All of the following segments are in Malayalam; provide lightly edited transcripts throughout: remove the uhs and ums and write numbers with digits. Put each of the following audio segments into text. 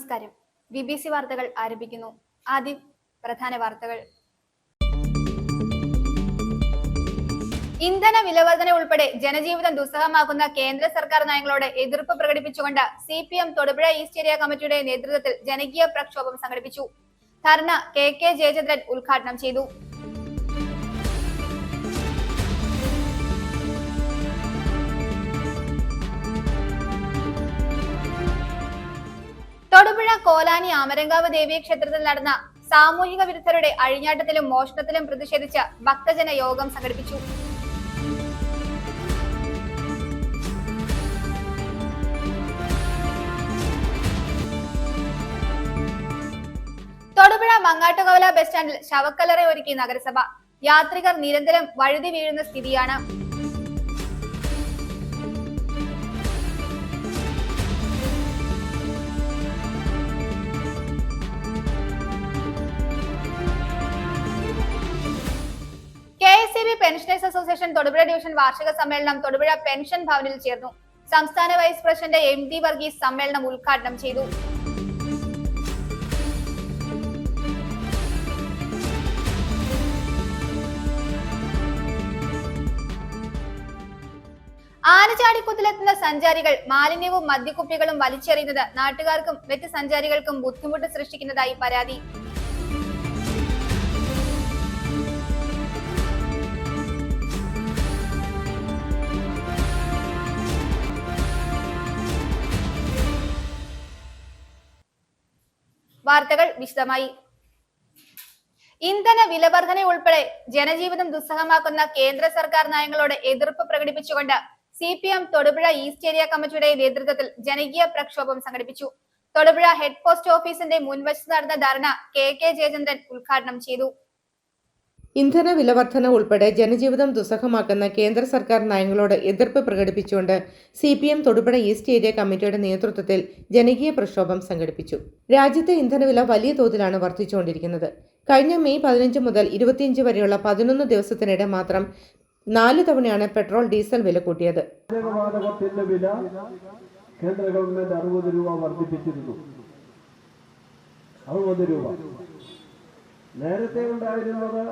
നമസ്കാരം. BBC വാർത്തകൾ ആരംഭിക്കുന്നു. ആദ്യം പ്രധാന വാർത്തകൾ. ഇന്ധന വിലവർധന ഉൾപ്പെടെ ജനജീവിതം ദുസ്സഹമാക്കുന്ന കേന്ദ്ര സർക്കാർ നയങ്ങളോട് എതിർപ്പ് പ്രകടിപ്പിച്ചുകൊണ്ട് CPM തൊടുപുഴ ഈസ്റ്റ് ഏരിയ കമ്മിറ്റിയുടെ നേതൃത്വത്തിൽ ജനകീയ പ്രക്ഷോഭം സംഘടിപ്പിച്ചു. ധർണ KK ജയചന്ദ്രൻ ഉദ്ഘാടനം ചെയ്തു. തൊടുപുഴ കോലാനി ആമരങ്കാവ് ദേവീ ക്ഷേത്രത്തിൽ നടന്ന സാമൂഹിക വിരുദ്ധരുടെ അഴിഞ്ഞാട്ടത്തിലും മോഷണത്തിലും പ്രതിഷേധിച്ച് ഭക്തജന യോഗം സംഘടിപ്പിച്ചു. തൊടുപുഴ മങ്ങാട്ടുകവല ബസ് സ്റ്റാൻഡിൽ ശവക്കല്ലറ ഒരുക്കി നഗരസഭ. യാത്രികർ നിരന്തരം വഴുതി വീഴുന്ന സ്ഥിതിയാണ്. KSEB pensioners association Thodupuzha division വാർഷിക സമ്മേളനം തൊടുപുഴ പെൻഷൻ ഭവനിൽ ചേർന്നു. സംസ്ഥാന വൈസ് പ്രസിഡന്റ് MD വർഗീസ് സമ്മേളനം ഉദ്ഘാടനം ചെയ്തു. ആനച്ചാടിക്കുത്തിലെത്തുന്ന സഞ്ചാരികൾ മാലിന്യവും മദ്യക്കുപ്പികളും വലിച്ചെറിയുന്നത് നാട്ടുകാർക്കും മറ്റ് സഞ്ചാരികൾക്കും ബുദ്ധിമുട്ട് സൃഷ്ടിക്കുന്നതായി പരാതി. വാർത്തകൾ വിശദമായി. ഇന്ധന വിലവർധന ഉൾപ്പെടെ ജനജീവിതം ദുസ്സഹമാക്കുന്ന കേന്ദ്ര സർക്കാർ നയങ്ങളോട് എതിർപ്പ് പ്രകടിപ്പിച്ചുകൊണ്ട് CPM തൊടുപുഴ ഈസ്റ്റ് ഏരിയ കമ്മിറ്റിയുടെ നേതൃത്വത്തിൽ ജനകീയ പ്രക്ഷോഭം സംഘടിപ്പിച്ചു. തൊടുപുഴ ഹെഡ് പോസ്റ്റ് ഓഫീസിന്റെ മുൻവശത്ത് നടന്ന ധർണ KK ജയചന്ദ്രൻ ഉദ്ഘാടനം ചെയ്തു. ഇന്ധന വിലവർധന ഉൾപ്പെടെ ജനജീവിതം ദുസ്സഹമാക്കുന്ന കേന്ദ്ര സർക്കാർ നയങ്ങളോട് എതിർപ്പ് പ്രകടിപ്പിച്ചുകൊണ്ട് CPM തൊടുപുഴ ഈസ്റ്റ് ഏരിയ കമ്മിറ്റിയുടെ നേതൃത്വത്തിൽ ജനകീയ പ്രക്ഷോഭം സംഘടിപ്പിച്ചു. രാജ്യത്തെ ഇന്ധനവില വലിയ തോതിലാണ് വർദ്ധിച്ചുകൊണ്ടിരിക്കുന്നത്. കഴിഞ്ഞ മെയ് 15 മുതൽ 25 വരെയുള്ള 11 ദിവസത്തിനിടെ മാത്രം 4 തവണയാണ് പെട്രോൾ ഡീസൽ വില കൂട്ടിയത്. വില കേന്ദ്ര ഗവൺമെന്റ് 60 രൂപ വർദ്ധിപ്പിച്ചിരുന്നു. 60 രൂപ നേരത്തെ ഉണ്ടായിരുന്നത്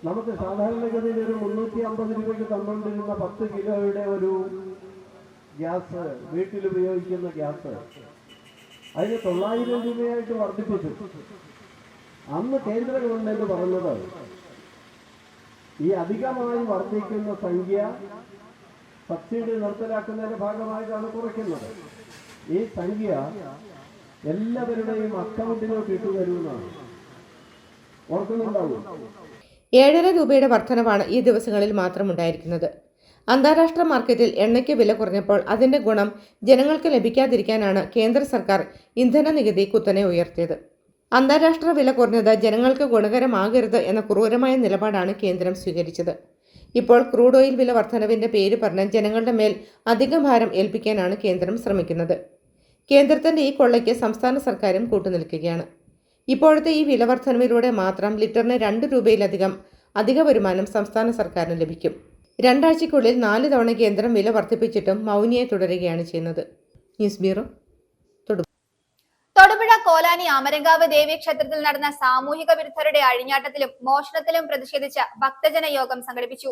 നമുക്ക് സാധാരണഗതിയിൽ ഒരു 350 രൂപയ്ക്ക് തന്നുകൊണ്ടിരുന്ന 10 കിലോയുടെ ഒരു ഗ്യാസ്, വീട്ടിൽ ഉപയോഗിക്കുന്ന ഗ്യാസ്, അതിന് 900 രൂപയായിട്ട് വർദ്ധിപ്പിച്ചു. അന്ന് കേന്ദ്ര ഗവൺമെന്റ് പറഞ്ഞത് ഈ അധികമായി വർദ്ധിക്കുന്ന സംഖ്യ സബ്സിഡി നിർത്തലാക്കുന്നതിന്റെ ഭാഗമായിട്ടാണ് കുറയ്ക്കുന്നത്. ഈ സംഖ്യ എല്ലാവരുടെയും അക്കൗണ്ടിലോട്ട് ഇട്ടുതരുമെന്നാണ്. ഓർക്കുന്നുണ്ടാവും. 7.5 രൂപയുടെ വർധനവാണ് ഈ ദിവസങ്ങളിൽ മാത്രം ഉണ്ടായിരിക്കുന്നത്. അന്താരാഷ്ട്ര മാർക്കറ്റിൽ എണ്ണയ്ക്ക് വില കുറഞ്ഞപ്പോൾ അതിന്റെ ഗുണം ജനങ്ങൾക്ക് ലഭിക്കാതിരിക്കാനാണ് കേന്ദ്ര സർക്കാർ ഇന്ധന നികുതി കുത്തനെ ഉയർത്തിയത്. അന്താരാഷ്ട്ര വില കുറഞ്ഞത് ജനങ്ങൾക്ക് ഗുണകരമാകരുത് എന്ന ക്രൂരമായ നിലപാടാണ് കേന്ദ്രം സ്വീകരിച്ചത്. ഇപ്പോൾ ക്രൂഡ് ഓയിൽ വില വർധനവിന്റെ പേര് പറഞ്ഞ് ജനങ്ങളുടെ മേൽ അധിക ഭാരം ഏൽപ്പിക്കാനാണ് കേന്ദ്രം ശ്രമിക്കുന്നത്. കേന്ദ്രത്തിന്റെ ഈ കൊള്ളയ്ക്ക് സംസ്ഥാന സർക്കാരും കൂട്ടുനിൽക്കുകയാണ്. ഇപ്പോഴത്തെ ഈ വില വർധനവിലൂടെ മാത്രം ലിറ്ററിന് 2 രൂപയിലധികം അധിക വരുമാനം സംസ്ഥാന സർക്കാരിന് ലഭിക്കും. 2 ആഴ്ചയ്ക്കുള്ളിൽ 4 തവണ കേന്ദ്രം വില വർദ്ധിപ്പിച്ചിട്ടും മൗനിയായി തുടരുകയാണ് ചെയ്യുന്നത്. ന്യൂസ് ബ്യൂറോ തൊടുപുഴ കോലാനി ആമരങ്കാവ് ദേവീ ക്ഷേത്രത്തിൽ നടന്ന സാമൂഹിക വിരുദ്ധരുടെ അഴിഞ്ഞാട്ടത്തിലും മോഷണത്തിലും പ്രതിഷേധിച്ച് ഭക്തജന യോഗം സംഘടിപ്പിച്ചു.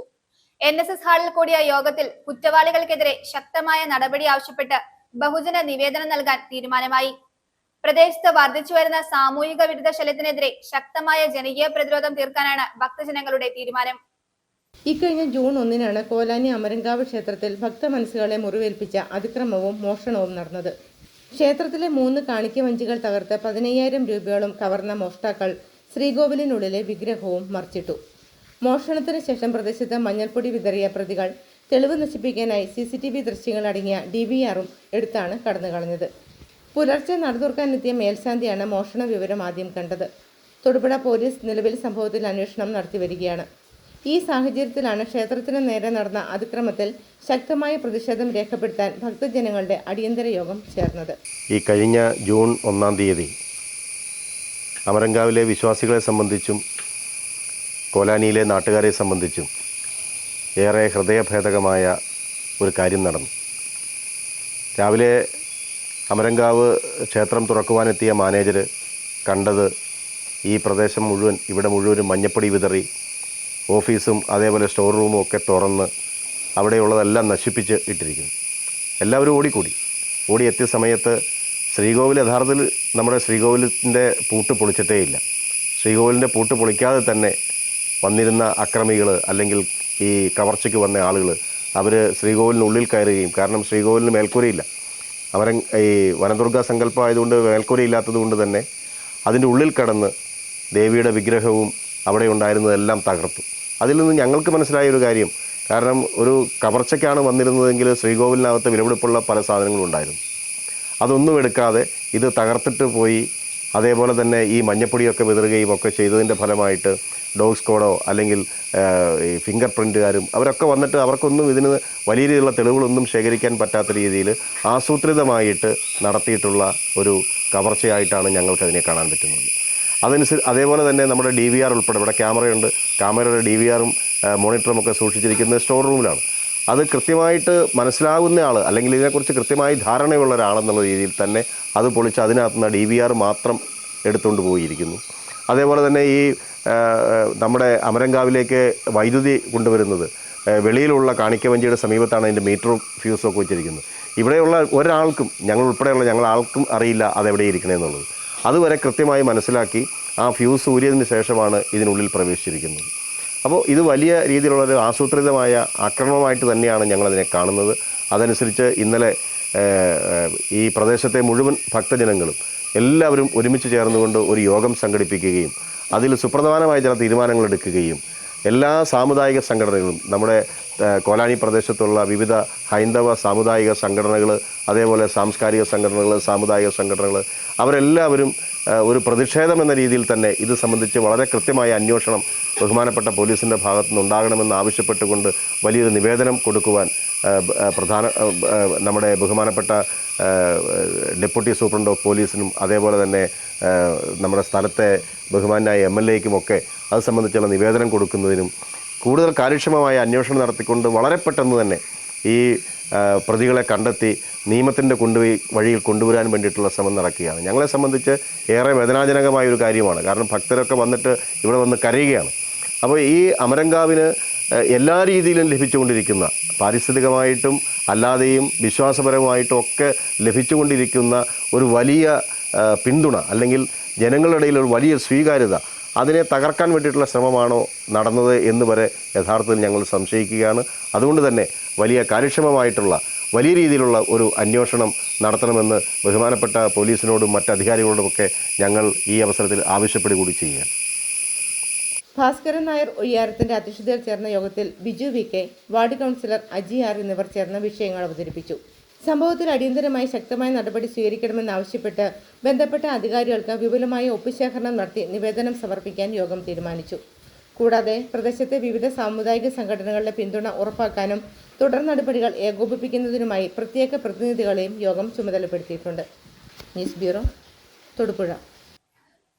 NSS ഹാളിൽ കൂടിയ യോഗത്തിൽ കുറ്റവാളികൾക്കെതിരെ ശക്തമായ നടപടി ആവശ്യപ്പെട്ട് ബഹുജന നിവേദനം നൽകാൻ തീരുമാനമായി. പ്രദേശത്ത് വർദ്ധിച്ചുവരുന്ന സാമൂഹിക വിരുദ്ധ ശല്യത്തിനെതിരെ ശക്തമായ ജനകീയ പ്രതിരോധം തീർക്കാനാണ് ഭക്തജനങ്ങളുടെ തീരുമാനം. ഇക്കഴിഞ്ഞ ജൂൺ 1-നാണ് കോലാനി അമരങ്കാവ് ക്ഷേത്രത്തിൽ ഭക്തമനസ്സുകളെ മുറിവേൽപ്പിച്ച അതിക്രമവും മോഷണവും നടന്നത്. ക്ഷേത്രത്തിലെ 3 കാണിക്ക വഞ്ചികൾ തകർത്ത് 15,000 രൂപയോളം കവർന്ന മോഷ്ടാക്കൾ ശ്രീകോവിലിനുള്ളിലെ വിഗ്രഹവും മറിച്ചിട്ടു. മോഷണത്തിന് ശേഷം പ്രദേശത്ത് മഞ്ഞൾപ്പൊടി വിതറിയ പ്രതികൾ തെളിവ് നശിപ്പിക്കാനായി CCTV ദൃശ്യങ്ങൾ അടങ്ങിയ DVR-ഉം എടുത്താണ് കടന്നുകളഞ്ഞത്. പുലർച്ചെ നടതുറക്കാനെത്തിയ മേൽശാന്തിയാണ് മോഷണ വിവരം ആദ്യം കണ്ടത്. തൊടുപുഴ പോലീസ് നിലവിൽ സംഭവത്തിൽ അന്വേഷണം നടത്തിവരികയാണ്. ഈ സാഹചര്യത്തിലാണ് ക്ഷേത്രത്തിന് നേരെ നടന്ന അതിക്രമത്തിൽ ശക്തമായ പ്രതിഷേധം രേഖപ്പെടുത്താൻ ഭക്തജനങ്ങളുടെ അടിയന്തര യോഗം ചേർന്നത്. ഈ കഴിഞ്ഞ ജൂൺ 1-ാം തീയതി അമരങ്കാവിലെ വിശ്വാസികളെ സംബന്ധിച്ചും കോലാനിയിലെ നാട്ടുകാരെ സംബന്ധിച്ചും ഏറെ ഹൃദയഭേദകമായ ഒരു കാര്യം നടന്നു. രാവിലെ അമരങ്കാവ് ക്ഷേത്രം തുറക്കുവാനെത്തിയ മാനേജർ കണ്ടത് ഈ പ്രദേശം മുഴുവൻ, ഇവിടെ മുഴുവനും മഞ്ഞപ്പൊടി വിതറി ഓഫീസും അതേപോലെ സ്റ്റോർ റൂമും ഒക്കെ തുറന്ന് അവിടെയുള്ളതെല്ലാം നശിപ്പിച്ച് ഇട്ടിരിക്കുന്നു. എല്ലാവരും ഓടി എത്തിയ സമയത്ത് ശ്രീകോവിൽ യഥാർത്ഥത്തിൽ നമ്മുടെ ശ്രീകോവിലിൻ്റെ പൂട്ട് പൊളിച്ചിട്ടേ ഇല്ല. ശ്രീകോവിലിൻ്റെ പൂട്ട് പൊളിക്കാതെ തന്നെ വന്നിരുന്ന അക്രമികൾ അല്ലെങ്കിൽ ഈ കവർച്ചയ്ക്ക് വന്ന ആളുകൾ അവർ ശ്രീകോവിലിനുള്ളിൽ കയറുകയും, കാരണം ശ്രീകോവിലിന് മേൽക്കൂരയില്ല, ഈ വനദുർഗ സങ്കല്പം ആയതുകൊണ്ട് മേൽക്കൂരയില്ലാത്തത് കൊണ്ട് തന്നെ അതിൻ്റെ ഉള്ളിൽ കടന്ന് ദേവിയുടെ വിഗ്രഹവും അവിടെ ഉണ്ടായിരുന്നതെല്ലാം തകർത്തു. അതിൽ നിന്ന് ഞങ്ങൾക്ക് മനസ്സിലായ ഒരു കാര്യം, കാരണം ഒരു കവർച്ചയ്ക്കാണ് വന്നിരുന്നതെങ്കിൽ ശ്രീകോവിലിനകത്ത് വിലപിടിപ്പുള്ള പല സാധനങ്ങളും ഉണ്ടായിരുന്നു. അതൊന്നും എടുക്കാതെ ഇത് തകർത്തിട്ട് പോയി. അതേപോലെ തന്നെ ഈ മഞ്ഞപ്പൊടിയൊക്കെ വിതറുകയും ഒക്കെ ചെയ്തതിൻ്റെ ഫലമായിട്ട് ഡോഗ് സ്ക്വാഡോ അല്ലെങ്കിൽ ഈ ഫിംഗർ പ്രിൻറ്റുകാരും അവരൊക്കെ വന്നിട്ട് അവർക്കൊന്നും ഇതിന് വലിയ രീതിയിലുള്ള തെളിവുകളൊന്നും ശേഖരിക്കാൻ പറ്റാത്ത രീതിയിൽ ആസൂത്രിതമായിട്ട് നടത്തിയിട്ടുള്ള ഒരു കവർച്ചയായിട്ടാണ് ഞങ്ങൾക്കതിനെ കാണാൻ പറ്റുന്നത്. അതേപോലെ തന്നെ നമ്മുടെ DVR ഉൾപ്പെടെ ഇവിടെ ക്യാമറയുണ്ട്. ക്യാമറയുടെ DVRും മോണിറ്ററും ഒക്കെ സൂക്ഷിച്ചിരിക്കുന്നത് സ്റ്റോർ റൂമിലാണ്. അത് കൃത്യമായിട്ട് മനസ്സിലാകുന്ന ആൾ അല്ലെങ്കിൽ ഇതിനെക്കുറിച്ച് കൃത്യമായി ധാരണയുള്ള ഒരാളെന്നുള്ള രീതിയിൽ തന്നെ അത് പൊളിച്ച് അതിനകത്തുനിന്ന് DVR മാത്രം എടുത്തുകൊണ്ട് പോയിരിക്കുന്നു. അതേപോലെ തന്നെ ഈ നമ്മുടെ അമരങ്കാവിലേക്ക് വൈദ്യുതി കൊണ്ടുവരുന്നത് വെളിയിലുള്ള കാണിക്കവഞ്ചിയുടെ സമീപത്താണ് അതിൻ്റെ മീറ്ററും ഫ്യൂസൊക്കെ വെച്ചിരിക്കുന്നത്. ഇവിടെയുള്ള ഒരാൾക്കും ഞങ്ങളാൾക്കും അറിയില്ല അതെവിടെ ഇരിക്കണമെന്നുള്ളത്. അതുവരെ കൃത്യമായി മനസ്സിലാക്കി ആ ഫ്യൂസ് ഊരിയതിന് ശേഷമാണ് ഇതിനുള്ളിൽ പ്രവേശിച്ചിരിക്കുന്നത്. അപ്പോൾ ഇത് വലിയ രീതിയിലുള്ളൊരു ആസൂത്രിതമായ ആക്രമണമായിട്ട് തന്നെയാണ് ഞങ്ങളതിനെ കാണുന്നത്. അതനുസരിച്ച് ഇന്നലെ ഈ പ്രദേശത്തെ മുഴുവൻ ഭക്തജനങ്ങളും എല്ലാവരും ഒരുമിച്ച് ചേർന്നുകൊണ്ട് ഒരു യോഗം സംഘടിപ്പിക്കുകയും അതിൽ സുപ്രധാനമായ ചില തീരുമാനങ്ങൾ എടുക്കുകയും എല്ലാ സാമുദായിക സംഘടനകളും, നമ്മുടെ കോലാനി പ്രദേശത്തുള്ള വിവിധ ഹൈന്ദവ സാമുദായിക സംഘടനകൾ, അതേപോലെ സാംസ്കാരിക സംഘടനകൾ, സാമുദായിക സംഘടനകൾ, അവരെല്ലാവരും ഒരു പ്രതിഷേധം എന്ന രീതിയിൽ തന്നെ ഇത് സംബന്ധിച്ച് വളരെ കൃത്യമായ അന്വേഷണം ബഹുമാനപ്പെട്ട പോലീസിൻ്റെ ഭാഗത്തു നിന്നുണ്ടാകണമെന്ന് ആവശ്യപ്പെട്ടുകൊണ്ട് വലിയൊരു നിവേദനം കൊടുക്കുവാൻ നമ്മുടെ ബഹുമാനപ്പെട്ട ഡെപ്യൂട്ടി സൂപ്രണ്ട് ഓഫ് പോലീസിനും അതേപോലെ തന്നെ നമ്മുടെ സ്ഥലത്തെ ബഹുമാനായ MLAയ്ക്കുമൊക്കെ അത് സംബന്ധിച്ചുള്ള നിവേദനം കൊടുക്കുന്നതിനും കൂടുതൽ കാര്യക്ഷമമായ അന്വേഷണം നടത്തിക്കൊണ്ട് വളരെ പെട്ടെന്ന് തന്നെ ഈ പ്രതികളെ കണ്ടെത്തി നിയമത്തിൻ്റെ വഴിയിൽ കൊണ്ടുവരാൻ വേണ്ടിയിട്ടുള്ള ശ്രമം നടക്കുകയാണ്. ഞങ്ങളെ സംബന്ധിച്ച് ഏറെ വേദനാജനകമായ ഒരു കാര്യമാണ്. കാരണം ഭക്തരൊക്കെ വന്നിട്ട് ഇവിടെ വന്ന് കരയുകയാണ്. അപ്പോൾ ഈ അമരങ്കാവിന് എല്ലാ രീതിയിലും ലഭിച്ചുകൊണ്ടിരിക്കുന്ന, പാരിസ്ഥിതികമായിട്ടും അല്ലാതെയും വിശ്വാസപരമായിട്ടും ഒക്കെ ലഭിച്ചുകൊണ്ടിരിക്കുന്ന ഒരു വലിയ പിന്തുണ അല്ലെങ്കിൽ ജനങ്ങളുടെ ഇടയിൽ ഒരു വലിയ സ്വീകാര്യത, അതിനെ തകർക്കാൻ വേണ്ടിയിട്ടുള്ള ശ്രമമാണോ നടന്നത് എന്ന് വരെ യഥാർത്ഥത്തിൽ ഞങ്ങൾ സംശയിക്കുകയാണ്. അതുകൊണ്ട് തന്നെ വലിയ കാര്യക്ഷമമായിട്ടുള്ള വലിയ രീതിയിലുള്ള ഒരു അന്വേഷണം നടത്തണമെന്ന് ബഹുമാനപ്പെട്ട പോലീസിനോടും മറ്റ് അധികാരികളോടുമൊക്കെ ഞങ്ങൾ ഈ അവസരത്തിൽ ആവശ്യപ്പെടുക കൂടി ചെയ്യുകയാണ്. ഭാസ്കരൻ നായർ ഒയ്യാരത്തിന്റെ അധ്യക്ഷതയിൽ ചേർന്ന യോഗത്തിൽ Biju VK, ward councillor Aji R എന്നിവർ ചേർന്ന വിഷയങ്ങൾ അവതരിപ്പിച്ചു. സംഭവത്തിൽ അടിയന്തരമായി ശക്തമായ നടപടി സ്വീകരിക്കണമെന്നാവശ്യപ്പെട്ട് ബന്ധപ്പെട്ട അധികാരികൾക്ക് വിപുലമായ ഒപ്പുശേഖരണം നടത്തി നിവേദനം സമർപ്പിക്കാൻ യോഗം തീരുമാനിച്ചു. കൂടാതെ പ്രദേശത്തെ വിവിധ സാമുദായിക സംഘടനകളുടെ പിന്തുണ ഉറപ്പാക്കാനും തുടർ നടപടികൾ ഏകോപിപ്പിക്കുന്നതിനുമായി പ്രത്യേക പ്രതിനിധികളെയും യോഗം ചുമതലപ്പെടുത്തിയിട്ടുണ്ട്. News bureau, Thodupuzha.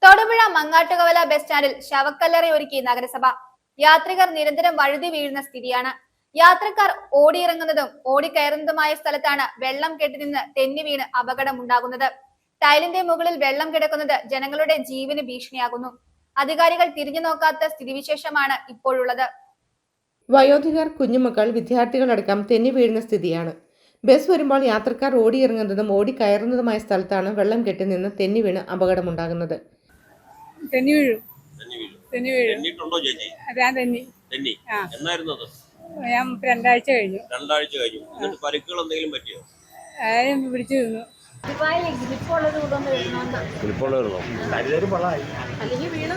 Thodupuzha Mangattukavala bus സ്റ്റാൻഡിൽ ശവക്കല്ലറ ഒരുക്കി നഗരസഭ. യാത്രികർ നിരന്തരം വഴുതി വീഴുന്ന സ്ഥിതിയാണ്. യാത്രക്കാർ ഓടിയിറങ്ങുന്നതും ഓടിക്കയറുന്നതുമായ സ്ഥലത്താണ് വെള്ളം കെട്ടിനിന്ന് തെന്നി വീണ് അപകടമുണ്ടാകുന്നത്. ടൈലിന്റെ മുകളിൽ വെള്ളം കിടക്കുന്നത് ജനങ്ങളുടെ ജീവന് ഭീഷണിയാകുന്നു. അധികാരികൾ തിരിഞ്ഞു നോക്കാത്ത സ്ഥിതിവിശേഷമാണ് ഇപ്പോഴുള്ളത്. വയോധികർ, കുഞ്ഞുമക്കൾ, വിദ്യാർത്ഥികളടക്കം തെന്നി വീഴുന്ന സ്ഥിതിയാണ്. ബസ് വരുമ്പോൾ യാത്രക്കാർ ഓടിയിറങ്ങുന്നതും ഓടിക്കയറുന്നതുമായ സ്ഥലത്താണ് വെള്ളം കെട്ടിനിന്ന് തെന്നി വീണ് അപകടമുണ്ടാകുന്നത്. ഞാൻ 2 ആഴ്ച കഴിഞ്ഞു. എന്നിട്ട് പരിക്കുകൾ എന്തെങ്കിലും പറ്റിയോ? പിടിച്ചു നിന്നു. അല്ലെങ്കിൽ വീണ്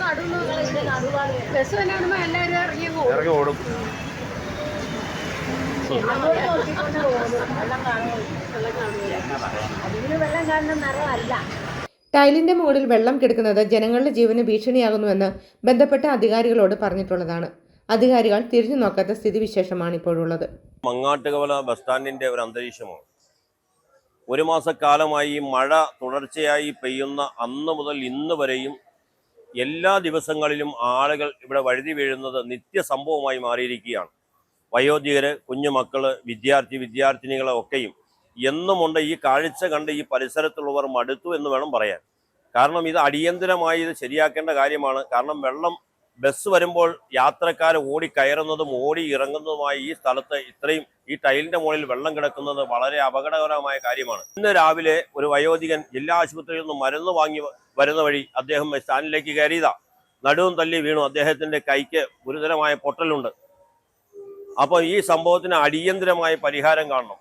ബസ് തന്നെ എല്ലാവരും ഇറങ്ങി ഓടും. വെള്ളം കാണുന്ന നിറമല്ല. ടൈലിന്റെ മുകളിൽ വെള്ളം കിടക്കുന്നത് ജനങ്ങളുടെ ജീവന് ഭീഷണിയാകുന്നുവെന്ന് ബന്ധപ്പെട്ട അധികാരികളോട് പറഞ്ഞിട്ടുള്ളതാണ്. അധികാരികൾ തിരിഞ്ഞു നോക്കാത്ത സ്ഥിതിവിശേഷമാണ് ഇപ്പോഴുള്ളത്. മങ്ങാട്ടുകവല ബസ് സ്റ്റാൻഡിന്റെ ഒരു അന്തരീക്ഷമാണ്. 1 മാസക്കാലമായി മഴ തുടർച്ചയായി പെയ്യുന്ന അന്ന് മുതൽ ഇന്ന് വരെയും എല്ലാ ദിവസങ്ങളിലും ആളുകൾ ഇവിടെ വഴുതി വീഴുന്നത് നിത്യസംഭവമായി മാറിയിരിക്കുകയാണ്. വയോധികര്, കുഞ്ഞുമക്കള്, വിദ്യാർത്ഥിനികളെ ഒക്കെയും എന്നുമുണ്ട്. ഈ കാഴ്ച കണ്ട് ഈ പരിസരത്തുള്ളവർ മടുത്തു എന്ന് വേണം പറയാൻ. കാരണം ഇത് അടിയന്തരമായി ഇത് ശരിയാക്കേണ്ട കാര്യമാണ്. കാരണം വെള്ളം ബസ് വരുമ്പോൾ യാത്രക്കാർ ഓടി കയറുന്നതും ഓടി ഇറങ്ങുന്നതുമായ ഈ സ്ഥലത്ത് ഇത്രയും ഈ ടൈലിന്റെ മുകളിൽ വെള്ളം കിടക്കുന്നത് വളരെ അപകടകരമായ കാര്യമാണ്. ഇന്ന് രാവിലെ ഒരു വയോധികൻ ജില്ലാ ആശുപത്രിയിൽ നിന്ന് മരുന്ന് വാങ്ങി വരുന്ന വഴി അദ്ദേഹം സ്റ്റാൻഡിലേക്ക് കയറിയതാ. നടുവും തല്ലി വീണു. അദ്ദേഹത്തിന്റെ കൈക്ക് ഗുരുതരമായ പൊട്ടലുണ്ട്. അപ്പോൾ ഈ സംഭവത്തിന് അടിയന്തരമായ പരിഹാരം കാണണം.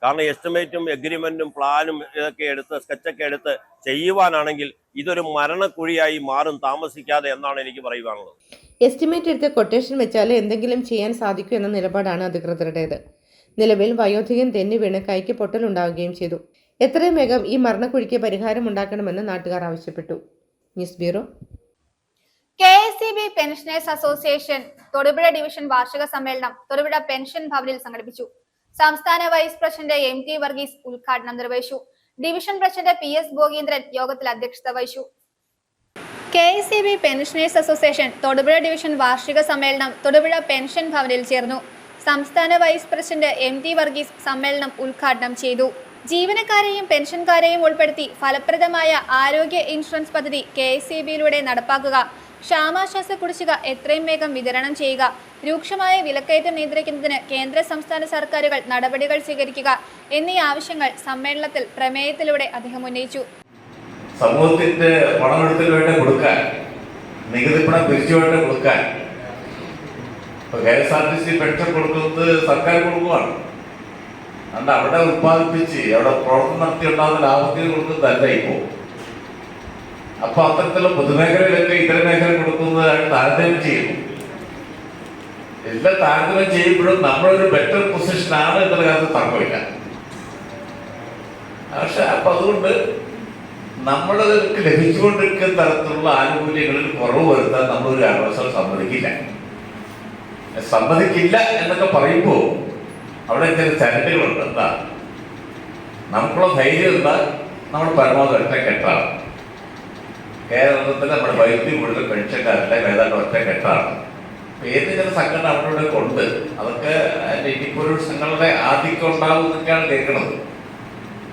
കാരണം എസ്റ്റിമേറ്റും എഗ്രിമെന്റും പ്ലാനും ഇതൊക്കെ എടുത്ത് സ്കെച്ചൊക്കെ എടുത്ത് ചെയ്യുവാനാണെങ്കിൽ ഇതൊരു മരണക്കുഴിയായി മാറും താമസിക്കാതെ എന്നാണ് എനിക്ക് പറയുവാനുള്ളത്. എസ്റ്റിമേറ്റ് എടുത്ത് കൊട്ടേഷൻ വെച്ചാൽ എന്തെങ്കിലും ചെയ്യാൻ സാധിക്കൂ എന്ന നിലപാടാണ് അധികൃതരുടേത്. നിലവിൽ വയോധികൻ തെന്നി വീണ് കൈക്ക് പൊട്ടലുണ്ടാവുകയും ചെയ്തു. എത്രയും വേഗം ഈ മരണക്കുഴിക്ക് പരിഹാരം ഉണ്ടാക്കണമെന്ന് നാട്ടുകാർ ആവശ്യപ്പെട്ടു. News bureau. KSEB pensioners association Thodupuzha division വാർഷിക സമ്മേളനം തൊടുപുഴ പെൻഷൻ ഭവനിൽ സംഘടിപ്പിച്ചു. സംസ്ഥാന വൈസ് പ്രസിഡന്റ് MT വർഗീസ് ഉദ്ഘാടനം നിർവഹിച്ചു. ഡിവിഷൻ പ്രസിഡന്റ് PS ഭോഗീന്ദ്രൻ യോഗത്തിൽ അധ്യക്ഷത വഹിച്ചു. KSEB pensioners association Thodupuzha division വാർഷിക സമ്മേളനം തൊടുപുഴ പെൻഷൻ ഭവനിൽ ചേർന്നു. സംസ്ഥാന വൈസ് പ്രസിഡന്റ് MT വർഗീസ് സമ്മേളനം ഉദ്ഘാടനം ചെയ്തു. ജീവനക്കാരെയും പെൻഷൻകാരെയും ഉൾപ്പെടുത്തി ഫലപ്രദമായ ആരോഗ്യ ഇൻഷുറൻസ് പദ്ധതി KSEBയിലൂടെ നടപ്പാക്കുക, ക്ഷാമാശ്വാസ കുടിശ്ശിക എത്രയും വേഗം വിതരണം ചെയ്യുക, രൂക്ഷമായ വിലക്കയറ്റം നിയന്ത്രിക്കുന്നതിന് കേന്ദ്ര സംസ്ഥാന സർക്കാരുകൾ നടപടികൾ സ്വീകരിക്കുക എന്നീ ആവശ്യങ്ങൾ സമ്മേളനത്തിൽ പ്രമേയത്തിലൂടെ അദ്ദേഹം ഉന്നയിച്ചു. സമൂഹത്തിന്റെ പണമെടുത്തിട്ട് വേണ്ട കൊടുക്കാൻ, നികുതി പണം പിരിച്ചു വേണ്ട കൊടുക്കാൻ. KSRTC പെൻഷൻ കൊടുക്കുന്നത് സർക്കാർ കൊടുക്കുവാണ്. അതുകൊണ്ട് അവിടെ ഉത്പാദിപ്പിച്ച് അവിടെ പ്രവർത്തനം നടത്തി ഉണ്ടാകുന്ന ലാഭത്തിന് കൊടുക്കുന്നതല്ല ഇപ്പോൾ. അപ്പൊ അത്തരത്തിലുള്ള പൊതുമേഖലയിലൊക്കെ ഇതര മേഖല കൊടുക്കുന്നതായിട്ട് താരതമ്യം ചെയ്യുന്നു. എല്ലാം താരതമ്യം ചെയ്യുമ്പോഴും നമ്മളൊരു ബെറ്റർ പൊസിഷനാണ് എന്നുള്ള കാര്യത്തിൽ തർക്കമില്ല. പക്ഷെ അപ്പൊ അതുകൊണ്ട് നമ്മൾക്ക് ലഭിച്ചുകൊണ്ടിരിക്കുന്ന തരത്തിലുള്ള ആനുകൂല്യങ്ങളിൽ കുറവ് വരുത്താൻ നമ്മളൊരു കാരണവശാലും സമ്മതിക്കില്ല എന്നൊക്കെ പറയുമ്പോൾ അവിടെ ചില ചരടുകളുണ്ട്. എന്താ നമുക്കുള്ള ധൈര്യം എന്താ? നമ്മുടെ പരമാവധി ഒറ്റക്കെട്ടാണ്. കേരളത്തിൽ നമ്മുടെ വൈദ്യുതി കൂടുതൽ പെൻഷൻകാരല്ല ഏതാണ്ട് ഒറ്റക്കെട്ടാണ്. ഏത് ചില സംഘടന അവിടെ കൊണ്ട് അതൊക്കെ ഇനിയിപ്പോൾ ഒരു സംഘടനയുടെ ആധിക്യം ഉണ്ടാവും എന്നൊക്കെയാണ് കേൾക്കുന്നത്.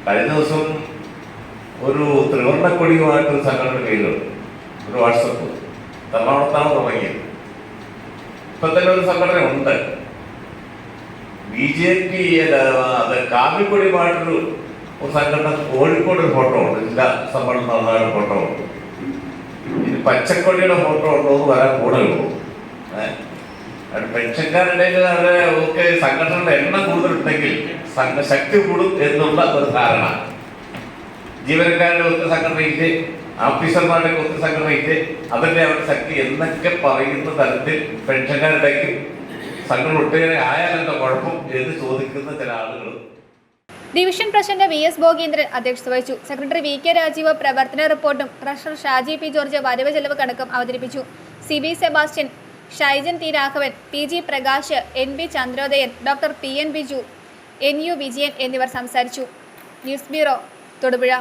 കഴിഞ്ഞ ദിവസം ഒരു ത്രിവർണ്ണക്കൊടിയുമായിട്ടൊരു സംഘടന കയ്യിലുണ്ട്, ഒരു വാട്സപ്പ് എറണാകുളത്താണ് തുടങ്ങിയത്. ഇപ്പം തന്നെ ഒരു സംഘടന ഉണ്ട്. BJP അത് കാവിക്കൊടിയുമായിട്ടൊരു സംഘടന കോഴിക്കോട് ഒരു ഫോട്ടോ ഉണ്ട്, ജില്ലാ സമ്മേളനം നടന്ന ഫോട്ടോ ഉണ്ട്. ഇനി പച്ചക്കൊടിയുടെ ഫോട്ടോ ഉണ്ടോ എന്ന് വരാൻ കൂടെ ഉള്ളൂ. പെൻഷൻകാരുടെ അവരെ ഒക്കെ സംഘടനകളുടെ എണ്ണം കൂടുതലുണ്ടെങ്കിൽ ശക്തി കൂടും എന്നുള്ള ഒരു ധാരണ. ജീവനക്കാരുടെ ഒത്തിരി സംഘടനയില്ലേ, ഓഫീസർമാരുടെ ഒത്തിരി സംഘടനയില്ലേ, അതിന്റെ അവരുടെ ശക്തി എന്നൊക്കെ പറയുന്ന തരത്തിൽ പെൻഷൻകാരുടെയും സംഘടന ഒട്ടേറെ ആയാലെന്താ കുഴപ്പം എന്ന് ചോദിക്കുന്ന ചില ആളുകൾ. ഡിവിഷൻ പ്രസിഡന്റ് VS ഭോഗീന്ദ്രൻ അധ്യക്ഷത വഹിച്ചു. സെക്രട്ടറി VK രാജീവ് പ്രവർത്തന റിപ്പോർട്ടും ട്രഷറർ ഷാജി P ജോർജ് വരവ് ചെലവ് കണക്കും അവതരിപ്പിച്ചു. CB Sebastian, Shaijan T Raghavan, PG Prakash, NB Chandrodayan, doctor PN Biju, NU Vijayan എന്നിവർ സംസാരിച്ചു. News bureau, Thodupuzha.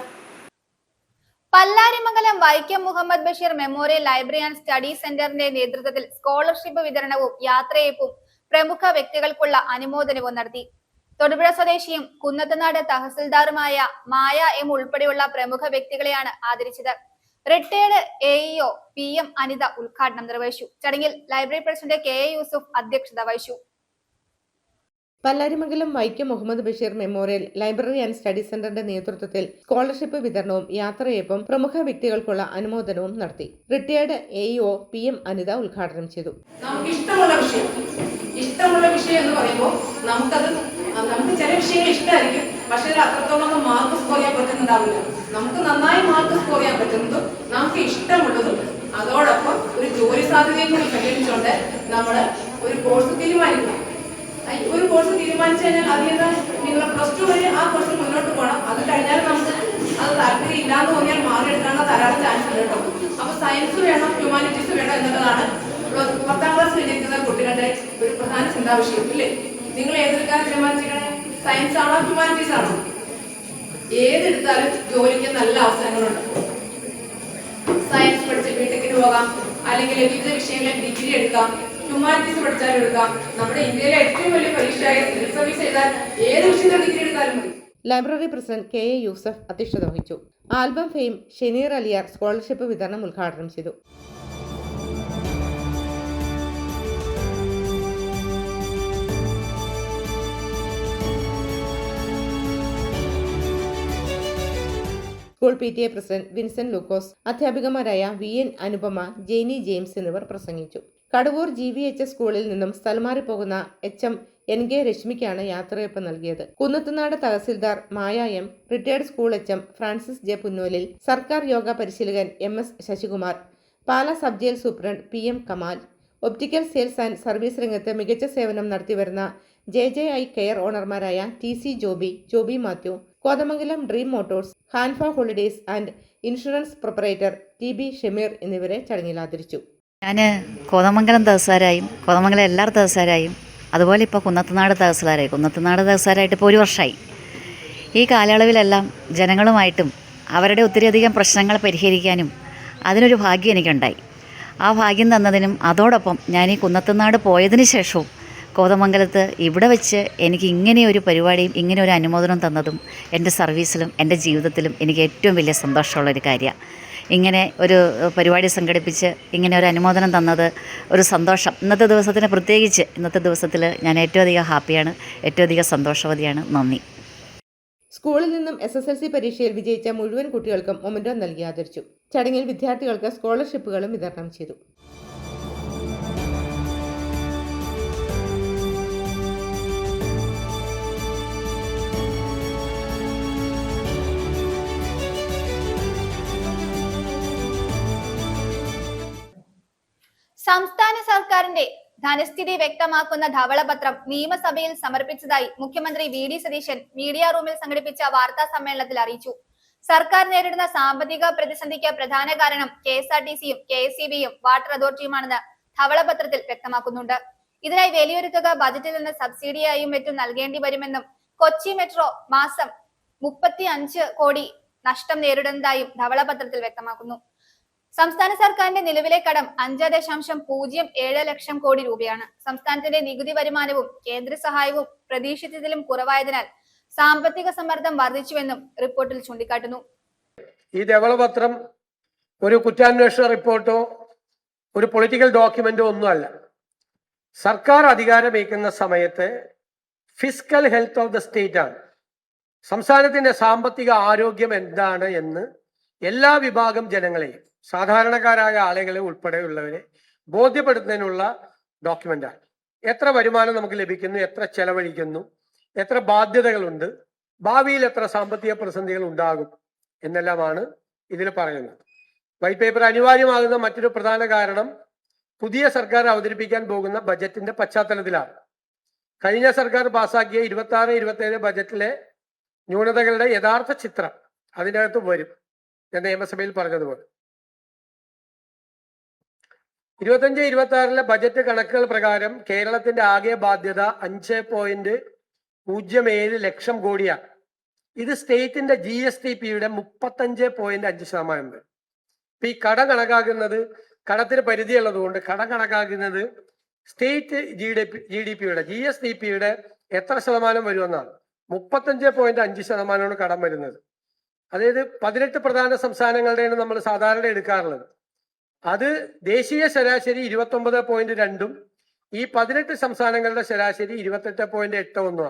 Pallarimangalam Vaikom Muhammad Basheer memorial library and study സെന്ററിന്റെ നേതൃത്വത്തിൽ സ്കോളർഷിപ്പ് വിതരണവും യാത്രയയപ്പും പ്രമുഖ വ്യക്തികൾക്കുള്ള അനുമോദനവും നടത്തി. തൊടുപുഴ സ്വദേശിയും കുന്നത്തനാട് തഹസിൽദാറുമായ മായ M ഉൾപ്പെടെയുള്ള പ്രമുഖ വ്യക്തികളെയാണ് ആദരിച്ചത്. റിട്ടയർഡ് AEO PM അനിത ഉദ്ഘാടനം നിർവഹിച്ചു. ചടങ്ങിൽ ലൈബ്രറി പ്രസിഡന്റ് KA യൂസുഫ് അധ്യക്ഷത വഹിച്ചു. Pallarimangalam Vaikom Muhammad Basheer memorial library and study സെന്ററിന്റെ നേതൃത്വത്തിൽ സ്കോളർഷിപ്പ് വിതരണവും യാത്രയയപ്പും പ്രമുഖ വ്യക്തികൾക്കുള്ള അനുമോദനവും നടത്തി. റിട്ടയർഡ് AEO PM അനിത ഉദ്ഘാടനം ചെയ്തു. നമുക്ക് ഇഷ്ടമുള്ള വിഷയം എന്ന് പറയുമ്പോൾ നമുക്ക് ചില വിഷയങ്ങൾ ഇഷ്ടമായിരിക്കും, പക്ഷേ അത്രത്തോളം മാർക്ക് സ്കോർ ചെയ്യാൻ പറ്റുന്നുണ്ടാവില്ല. നമുക്ക് നന്നായി മാർക്ക് സ്കോർ ചെയ്യാൻ പറ്റുന്നതും നമുക്ക് ഇഷ്ടമുള്ളതും അതോടൊപ്പം ഒരു ജോലി സാധ്യതയും കൂടി പരിഗണിച്ചുകൊണ്ട് നമ്മൾ ഒരു കോഴ്സ് തീരുമാനിക്കണം. ഒരു കോഴ്സ് തീരുമാനിച്ചു കഴിഞ്ഞാൽ അതിന് നിങ്ങൾ +2 വരെ ആ കോഴ്സ് മുന്നോട്ട് പോകണം. അത് കഴിഞ്ഞാൽ നമുക്ക് അത് താല്പര്യം ഇല്ലാന്ന് തോന്നിയാൽ മാർക്ക് എടുക്കാനുള്ള ധാരാളം ചാൻസ് ഉണ്ട് കേട്ടോ. അപ്പൊ സയൻസ് വേണം, ഹ്യൂമാനിറ്റീസ് വേണം എന്നുള്ളതാണ് 10ാം ക്ലാസ് കഴിഞ്ഞിരിക്കുന്ന കുട്ടികളുടെ ഒരു പ്രധാന ചിന്താവിഷയം ഇല്ലേ? നിങ്ങൾ ഏതെടുക്കാൻ തീരുമാനിച്ചിരിക്കണേ? സയൻസ് ആണോ ഹ്യൂമാനിറ്റീസ് ആണോ? ഏതെടുത്താലും ജോലിക്ക് നല്ല അവസരങ്ങളുണ്ട്. സയൻസ് പഠിച്ച് ബിടെക്കിന് പോകാം, അല്ലെങ്കിൽ വിവിധ വിഷയങ്ങളിൽ ഡിഗ്രി എടുക്കാം, ഹ്യൂമാനിറ്റീസ് പഠിച്ചാലും എടുക്കാം. നമ്മുടെ ഇന്ത്യയിലെ ഏറ്റവും വലിയ പരീക്ഷയായ സിവിൽ സർവീസ് എഴുതാൻ ഏത് വിഷയത്തിൽ ഡിഗ്രി എടുത്താലും മതി. ലൈബ്രറി പ്രസിഡന്റ് KA യൂസഫ് അധ്യക്ഷത വഹിച്ചു. Album fame Shenir Aliyar scholarship വിതരണം ഉദ്ഘാടനം ചെയ്തു. സ്കൂൾ PTA പ്രസിഡന്റ് വിൻസെന്റ് ലൂക്കോസ്, അധ്യാപികമാരായ VN അനുപമ, ജെയ്നി ജെയിംസ് എന്നിവർ പ്രസംഗിച്ചു. കടവൂർ GVHS സ്കൂളിൽ നിന്നും സ്ഥലമാറിപ്പോകുന്ന HM NK രശ്മിക്കാണ് യാത്രയപ്പ് നൽകിയത്. Kunnathunad tahsildar Maya M, retired school HM Francis J Punnolil, സർക്കാർ യോഗ പരിശീലകൻ MS Sasikumar, Pala sub jail superintendent PM Kamal, optical sales and service രംഗത്ത് മികച്ച സേവനം നടത്തിവരുന്ന JJI കെയർ ഓണർമാരായ TC Joby Mathew, Kothamangalam dream motors, Hanfa holidays and insurance proprietor TB Shameer എന്നിവരെ ചടങ്ങിൽ ആദരിച്ചു. ഞാൻ കോതമംഗലം തഹസിൽദാരായും കോതമംഗലം LR തഹസിൽദാരായും അതുപോലെ ഇപ്പോൾ കുന്നത്തുനാട് തഹസിൽദാരായിട്ട് ഇപ്പോൾ 1 വർഷമായി. ഈ കാലയളവിലെല്ലാം ജനങ്ങളുമായിട്ടും അവരുടെ ഒത്തിരിയധികം പ്രശ്നങ്ങൾ പരിഹരിക്കാനും അതിനൊരു ഭാഗ്യം എനിക്കുണ്ടായി. ആ ഭാഗ്യം തന്നതിനും അതോടൊപ്പം ഞാൻ ഈ കുന്നത്തുനാട് പോയതിന് ശേഷവും കോതമംഗലത്ത് ഇവിടെ വെച്ച് എനിക്ക് ഇങ്ങനെയൊരു പരിപാടിയും ഇങ്ങനെ ഒരു അനുമോദനം തന്നതും എൻ്റെ സർവീസിലും എൻ്റെ ജീവിതത്തിലും എനിക്ക് ഏറ്റവും വലിയ സന്തോഷമുള്ളൊരു കാര്യമാണ്. ഇങ്ങനെ ഒരു പരിപാടി സംഘടിപ്പിച്ച് ഇങ്ങനെ ഒരു അനുമോദനം തന്നത് ഒരു സന്തോഷം. ഇന്നത്തെ ദിവസത്തിൽ ഞാൻ ഏറ്റവും അധികം ഹാപ്പിയാണ്, ഏറ്റവും അധികം സന്തോഷവതിയാണ്. നന്ദി. സ്കൂളിൽ നിന്നും SSLC പരീക്ഷയിൽ വിജയിച്ച മുഴുവൻ കുട്ടികൾക്കും മൊമെന്റോ നൽകി ആദരിച്ചു. ചടങ്ങിൽ വിദ്യാർത്ഥികൾക്ക് സ്കോളർഷിപ്പുകളും വിതരണം ചെയ്തു. സംസ്ഥാന സർക്കാരിന്റെ ധനസ്ഥിതി വ്യക്തമാക്കുന്ന ധവളപത്രം നിയമസഭയിൽ സമർപ്പിച്ചതായി മുഖ്യമന്ത്രി VD സതീശൻ മീഡിയ റൂമിൽ സംഘടിപ്പിച്ച വാർത്താ സമ്മേളനത്തിൽ അറിയിച്ചു. സർക്കാർ നേരിടുന്ന സാമ്പത്തിക പ്രതിസന്ധിക്ക് പ്രധാന കാരണം KSRTCയും KSEBയും വാട്ടർ അതോറിറ്റിയുമാണെന്ന് ധവളപത്രത്തിൽ വ്യക്തമാക്കുന്നുണ്ട്. ഇതിനായി വലിയൊരു തുക ബജറ്റിൽ നിന്ന് സബ്സിഡിയായും മറ്റും നൽകേണ്ടി വരുമെന്നും കൊച്ചി മെട്രോ മാസം 35 കോടി നഷ്ടം നേരിടുന്നതായും ധവളപത്രത്തിൽ വ്യക്തമാക്കുന്നു. സംസ്ഥാന സർക്കാരിന്റെ നിലവിലെ കടം 5.07 ലക്ഷം കോടി രൂപയാണ്. സംസ്ഥാനത്തിന്റെ നികുതി വരുമാനവും കേന്ദ്ര സഹായവും പ്രതീക്ഷിച്ചതിലും കുറവായതിനാൽ സാമ്പത്തിക സമ്മർദ്ദം വർദ്ധിച്ചുവെന്നും റിപ്പോർട്ടിൽ ചൂണ്ടിക്കാട്ടുന്നു. ഈ ധവളപത്രം ഒരു കുറ്റാന്വേഷണ റിപ്പോർട്ടോ ഒരു പൊളിറ്റിക്കൽ ഡോക്യുമെന്റോ ഒന്നുമല്ല. സർക്കാർ അധികാരമേക്കുന്ന സമയത്ത് fiscal health of the state ആണ്. സംസ്ഥാനത്തിന്റെ സാമ്പത്തിക ആരോഗ്യം എന്താണ് എന്ന് എല്ലാ വിഭാഗം ജനങ്ങളെയും സാധാരണക്കാരായ ആളുകളെ ഉൾപ്പെടെയുള്ളവരെ ബോധ്യപ്പെടുത്തുന്നതിനുള്ള ഡോക്യുമെന്റാണ്. എത്ര വരുമാനം നമുക്ക് ലഭിക്കുന്നു, എത്ര ചെലവഴിക്കുന്നു, എത്ര ബാധ്യതകളുണ്ട്, ഭാവിയിൽ എത്ര സാമ്പത്തിക പ്രതിസന്ധികൾ ഉണ്ടാകും എന്നെല്ലാമാണ് ഇതിൽ പറയുന്നത്. വൈറ്റ് പേപ്പർ അനിവാര്യമാകുന്ന മറ്റൊരു പ്രധാന കാരണം പുതിയ സർക്കാർ അവതരിപ്പിക്കാൻ പോകുന്ന ബജറ്റിന്റെ പശ്ചാത്തലത്തിലാണ്. കഴിഞ്ഞ സർക്കാർ പാസാക്കിയ 26-27 ബജറ്റിലെ ന്യൂനതകളുടെ യഥാർത്ഥ ചിത്രം അതിനകത്ത് വരും. ഞാൻ നിയമസഭയിൽ പറഞ്ഞതുപോലെ 25-26 ബജറ്റ് കണക്കുകൾ പ്രകാരം കേരളത്തിന്റെ ആകെ ബാധ്യത 5.07 ലക്ഷം കോടിയാണ്. ഇത് സ്റ്റേറ്റിന്റെ GSTPയുടെ 35.5% വരും. ഇപ്പൊ ഈ കടം കണക്കാക്കുന്നത് കടത്തിന് പരിധിയുള്ളത് കൊണ്ട് കടം കണക്കാക്കുന്നത് സ്റ്റേറ്റ് GDPയുടെ GSTPയുടെ എത്ര ശതമാനം വരുമെന്നാണ്. 35.5% കടം വരുന്നത്. അതായത് 18 പ്രധാന സംസ്ഥാനങ്ങളുടെയാണ് നമ്മൾ സാധാരണ എടുക്കാറുള്ളത്. അത് ദേശീയ ശരാശരി 29.2 ഈ 18 സംസ്ഥാനങ്ങളുടെ ശരാശരി 28.81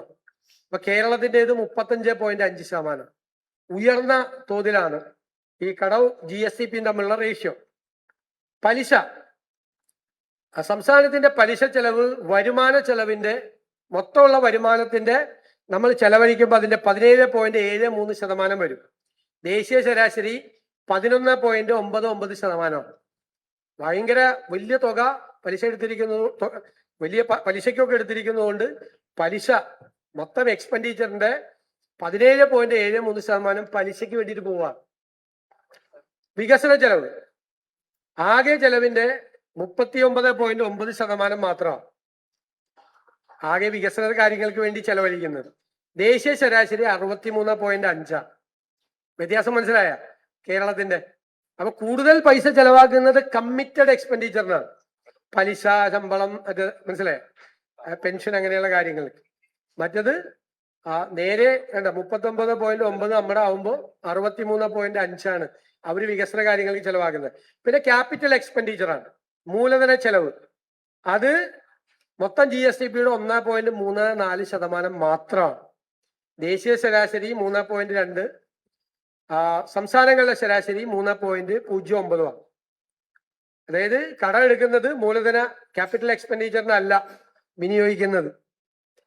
അപ്പൊ കേരളത്തിൻ്റെത് 35.5%. ഉയർന്ന തോതിലാണ് ഈ കടവും GSTPയും തമ്മിലുള്ള റേഷ്യോ. പലിശ, സംസ്ഥാനത്തിന്റെ പലിശ ചെലവ് വരുമാന ചെലവിന്റെ മൊത്തമുള്ള വരുമാനത്തിന്റെ നമ്മൾ ചെലവഴിക്കുമ്പോൾ അതിന്റെ 17.73% വരും. ദേശീയ ശരാശരി 11.99%. ഭയങ്കര വലിയ തുക പലിശ വലിയ പലിശയ്ക്കൊക്കെ എടുത്തിരിക്കുന്നതുകൊണ്ട് പലിശ മൊത്തം എക്സ്പെൻഡിച്ചറിന്റെ 17.73% പലിശയ്ക്ക് വേണ്ടിയിട്ട് പോവുക. വികസന ചെലവ് ആകെ ചെലവിന്റെ 39.9% മാത്രമാണ് ആകെ വികസന കാര്യങ്ങൾക്ക് വേണ്ടി ചെലവഴിക്കുന്നത്. ദേശീയ ശരാശരി 63.5. വ്യത്യാസം മനസ്സിലായ കേരളത്തിന്റെ? അപ്പൊ കൂടുതൽ പൈസ ചെലവാക്കുന്നത് കമ്മിറ്റഡ് എക്സ്പെൻഡിച്ചറിനാണ്. പലിശ, ശമ്പളം, അത് മനസ്സിലായ, പെൻഷൻ, അങ്ങനെയുള്ള കാര്യങ്ങൾക്ക്. മറ്റത് നേരെ 39.9 നമ്മുടെ ആവുമ്പോൾ 63.5 അവർ വികസന കാര്യങ്ങൾക്ക് ചെലവാക്കുന്നത്. പിന്നെ ക്യാപിറ്റൽ എക്സ്പെൻഡിച്ചർ ആണ്, മൂലധന ചെലവ്. അത് മൊത്തം GSDPയുടെ 1.34% മാത്രമാണ്. ദേശീയ ശരാശരി 3.2, സംസ്ഥാനങ്ങളുടെ ശരാശരി 3.09 ആണ്. അതായത് കടം എടുക്കുന്നത് മൂലധന ക്യാപിറ്റൽ എക്സ്പെൻഡിച്ചറിനല്ല വിനിയോഗിക്കുന്നത്.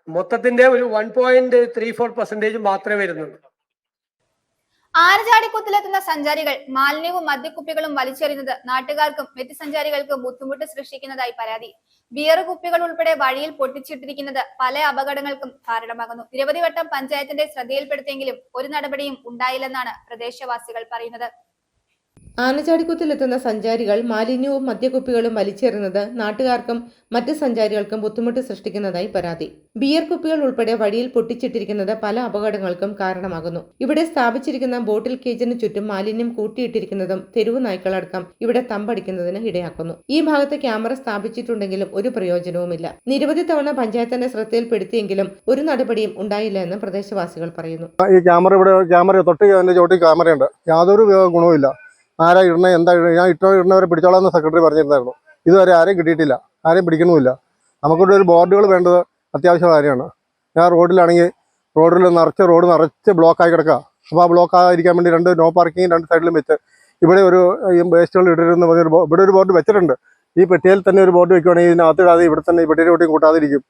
മൊത്തത്തിന്റെ ഒരു 1.34% മാത്രമേ വരുന്നുള്ളൂ. ആനചാടിക്കുത്തിലെത്തുന്ന സഞ്ചാരികൾ മാലിന്യവും മദ്യക്കുപ്പികളും വലിച്ചെറിയുന്നത് നാട്ടുകാർക്കും മറ്റ് സഞ്ചാരികൾക്കും ബുദ്ധിമുട്ട് സൃഷ്ടിക്കുന്നതായി പരാതി. ബിയർ കുപ്പികൾ ഉൾപ്പെടെ വഴിയിൽ പൊട്ടിച്ചിട്ടിരിക്കുന്നത് പല അപകടങ്ങൾക്കും കാരണമാകുന്നു. നിരവധി വട്ടം പഞ്ചായത്തിന്റെ ശ്രദ്ധയിൽപ്പെടുത്തിയെങ്കിലും ഒരു നടപടിയും ഉണ്ടായില്ലെന്നാണ് പ്രദേശവാസികൾ പറയുന്നത്. ആനചാടിക്കുത്തിലെത്തുന്ന സഞ്ചാരികൾ മാലിന്യവും മദ്യക്കുപ്പികളും വലിച്ചെറിയുന്നത് നാട്ടുകാർക്കും മറ്റ് സഞ്ചാരികൾക്കും ബുദ്ധിമുട്ട് സൃഷ്ടിക്കുന്നതായി പരാതി. ബിയർ കുപ്പികൾ ഉൾപ്പെടെ വഴിയിൽ പൊട്ടിച്ചിട്ടിരിക്കുന്നത് പല അപകടങ്ങൾക്കും കാരണമാകുന്നു. ഇവിടെ സ്ഥാപിച്ചിരിക്കുന്ന ബോട്ടിൽ കേജിന് ചുറ്റും മാലിന്യം കൂട്ടിയിട്ടിരിക്കുന്നതും തെരുവു നായ്ക്കളടക്കം ഇവിടെ തമ്പടിക്കുന്നതിന് ഇടയാക്കുന്നു. ഈ ഭാഗത്ത് ക്യാമറ സ്ഥാപിച്ചിട്ടുണ്ടെങ്കിലും ഒരു പ്രയോജനവുമില്ല. നിരവധി തവണ പഞ്ചായത്തിന്റെ ശ്രദ്ധയിൽപ്പെടുത്തിയെങ്കിലും ഒരു നടപടിയും ഉണ്ടായില്ല എന്ന് പ്രദേശവാസികൾ പറയുന്നു. ഈ ക്യാമറ തൊട്ട് ചോട്ടി ക്യാമറയുണ്ട്, യാതൊരു ഗുണവുമില്ല. ആരാ ഇടണേ, എന്താ ഞാൻ ഇടണവരെ പിടിച്ചോളാമെന്ന് സെക്രട്ടറി പറഞ്ഞിരുന്നായിരുന്നു. ഇതുവരെ ആരെയും കിട്ടിയിട്ടില്ല, ആരെയും പിടിക്കണമില്ല. നമുക്കിവിടെ ഒരു ബോർഡുകൾ വേണ്ടത് അത്യാവശ്യ കാര്യമാണ്. ഞാൻ റോഡിലാണെങ്കിൽ റോഡിൽ റോഡ് നിറച്ച് ബ്ലോക്കായി കിടക്കുക. അപ്പോൾ ആ ബ്ലോക്ക് ആയിരിക്കാൻ വേണ്ടി 2 നോ പാർക്കിംഗ് 2 സൈഡിലും വെച്ച് ഇവിടെ ഒരു വേസ്റ്റുകൾ ഇടരുതെന്ന് പറഞ്ഞൊരു ഇവിടെ ഒരു ബോർഡ് വെച്ചിട്ടുണ്ട്. ഈ പെട്ടിയിൽ തന്നെ ഒരു ബോർഡ് വെക്കുകയാണെങ്കിൽ ഇതിനകത്ത് ഇടാതെ ഇവിടെ തന്നെ ഈ പെട്ടിയുടെ കൂട്ടി കൂട്ടാതിരിക്കും.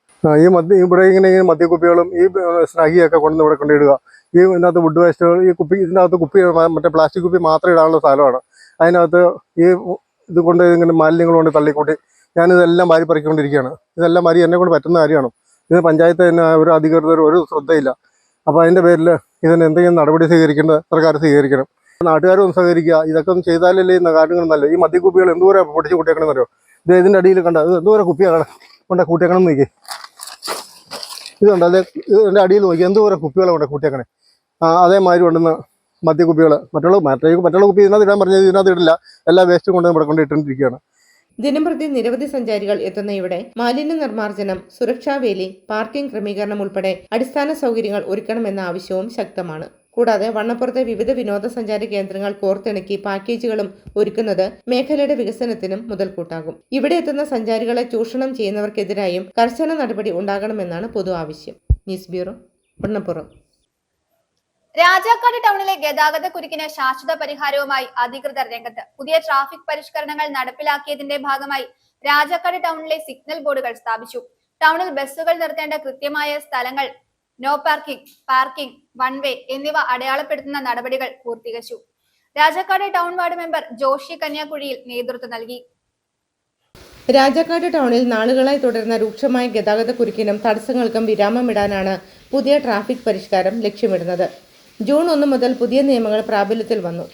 ഇവിടെ ഇങ്ങനെ മദ്യക്കുപ്പികളും ഈ സ്നാഗിയൊക്കെ കൊണ്ടുവന്ന് ഇവിടെ കൊണ്ടിടുക. ഇതിനകത്ത് വുഡ് വേസ്റ്റുകൾ, ഈ ഇതിനകത്ത് കുപ്പി മറ്റേ പ്ലാസ്റ്റിക് കുപ്പി മാത്രം ഇടാനുള്ള സ്ഥലമാണ്. അതിനകത്ത് ഇത് കൊണ്ട് ഇങ്ങനെ മാലിന്യങ്ങൾ കൊണ്ട് തള്ളിക്കൂട്ടി ഞാനിതെല്ലാം വാരി പറിക്കൊണ്ടിരിക്കുകയാണ്. ഇതെല്ലാം വാരി എന്നെ കൊണ്ട് പറ്റുന്ന കാര്യമാണ്. ഇത് പഞ്ചായത്ത് തന്നെ ഒരു അധികൃതർ ഒരു ശ്രദ്ധയില്ല. അപ്പോൾ അതിൻ്റെ പേരിൽ ഇതിന് എന്തെങ്കിലും നടപടി സ്വീകരിക്കേണ്ടത് സർക്കാർ സ്വീകരിക്കണം. നാട്ടുകാരും സഹകരിക്കുക. ഇതൊക്കെ ഒന്ന് ചെയ്താലല്ലേ ഇന്ന കാര്യങ്ങൾ നല്ല. ഈ മദ്യക്കുപ്പികൾ എന്തോരം പൊടിച്ച് കൂട്ടിയേക്കണമെന്ന് അറിയോ? ഇത് ഇതിൻ്റെ അടിയിൽ കണ്ട ഇത് എന്തോരം കുപ്പിയാണ് കൊണ്ട് കൂട്ടിയേക്കണം എന്ന് നോക്കി. ഇതുണ്ട്, അതെ, ഇതിൻ്റെ അടിയിൽ നോക്കി എന്തോരം കുപ്പികളെ കൊണ്ട് കൂട്ടിയേക്കണേ. അതേമാതിരി കൊണ്ടുവന്ന് മദ്യക്കുപ്പികൾ മറ്റുള്ള കുപ്പി ഇതിനകത്ത് ഇടാൻ പറഞ്ഞത് ഇതിനകത്ത് ഇടില്ല. എല്ലാ വേസ്റ്റും കൊണ്ട് ഇവിടെ കൊണ്ട് ഇട്ടിരിക്കുകയാണ്. ദിനംപ്രതി നിരവധി സഞ്ചാരികൾ എത്തുന്ന ഇവിടെ മാലിന്യ നിർമ്മാർജ്ജനം, സുരക്ഷാവേലി, പാർക്കിംഗ് ക്രമീകരണം ഉൾപ്പെടെ അടിസ്ഥാന സൗകര്യങ്ങൾ ഒരുക്കണമെന്ന ആവശ്യവും ശക്തമാണ്. കൂടാതെ വണ്ണപ്പുറത്തെ വിവിധ വിനോദസഞ്ചാര കേന്ദ്രങ്ങൾ കോർത്തിണക്കി പാക്കേജുകളും ഒരുക്കുന്നത് മേഖലയുടെ വികസനത്തിനും മുതൽക്കൂട്ടാകും. ഇവിടെ എത്തുന്ന സഞ്ചാരികളെ ചൂഷണം ചെയ്യുന്നവർക്കെതിരായും കർശന നടപടി ഉണ്ടാകണമെന്നാണ് പൊതു ആവശ്യം. News bureau, Vannappuram. രാജാക്കാട് ടൗണിലെ ഗതാഗത കുരുക്കിന് ശാശ്വത പരിഹാരവുമായി അധികൃതർ രംഗത്ത്. പുതിയ ട്രാഫിക് പരിഷ്കരണങ്ങൾ നടപ്പിലാക്കിയതിന്റെ ഭാഗമായി രാജാക്കാട് ടൗണിലെ സിഗ്നൽ ബോർഡുകൾ സ്ഥാപിച്ചു. ടൗണിൽ ബസ്സുകൾ നിർത്തേണ്ട കൃത്യമായ സ്ഥലങ്ങൾ, no parking, parking, one way എന്നിവ അടയാളപ്പെടുത്തുന്ന നടപടികൾ പൂർത്തീകരിച്ചു. Rajakkad town ward member Joshy കന്യാകുഴിയിൽ നേതൃത്വം നൽകി. രാജാക്കാട് ടൗണിൽ നാളുകളായി തുടരുന്ന രൂക്ഷമായ ഗതാഗത കുരുക്കിനും തടസ്സങ്ങൾക്കും വിരാമമിടാനാണ് പുതിയ ട്രാഫിക് പരിഷ്കാരം ലക്ഷ്യമിടുന്നത്. ജൂൺ 1 മുതൽ പുതിയ നിയമങ്ങൾ പ്രാബല്യത്തിൽ വന്നു.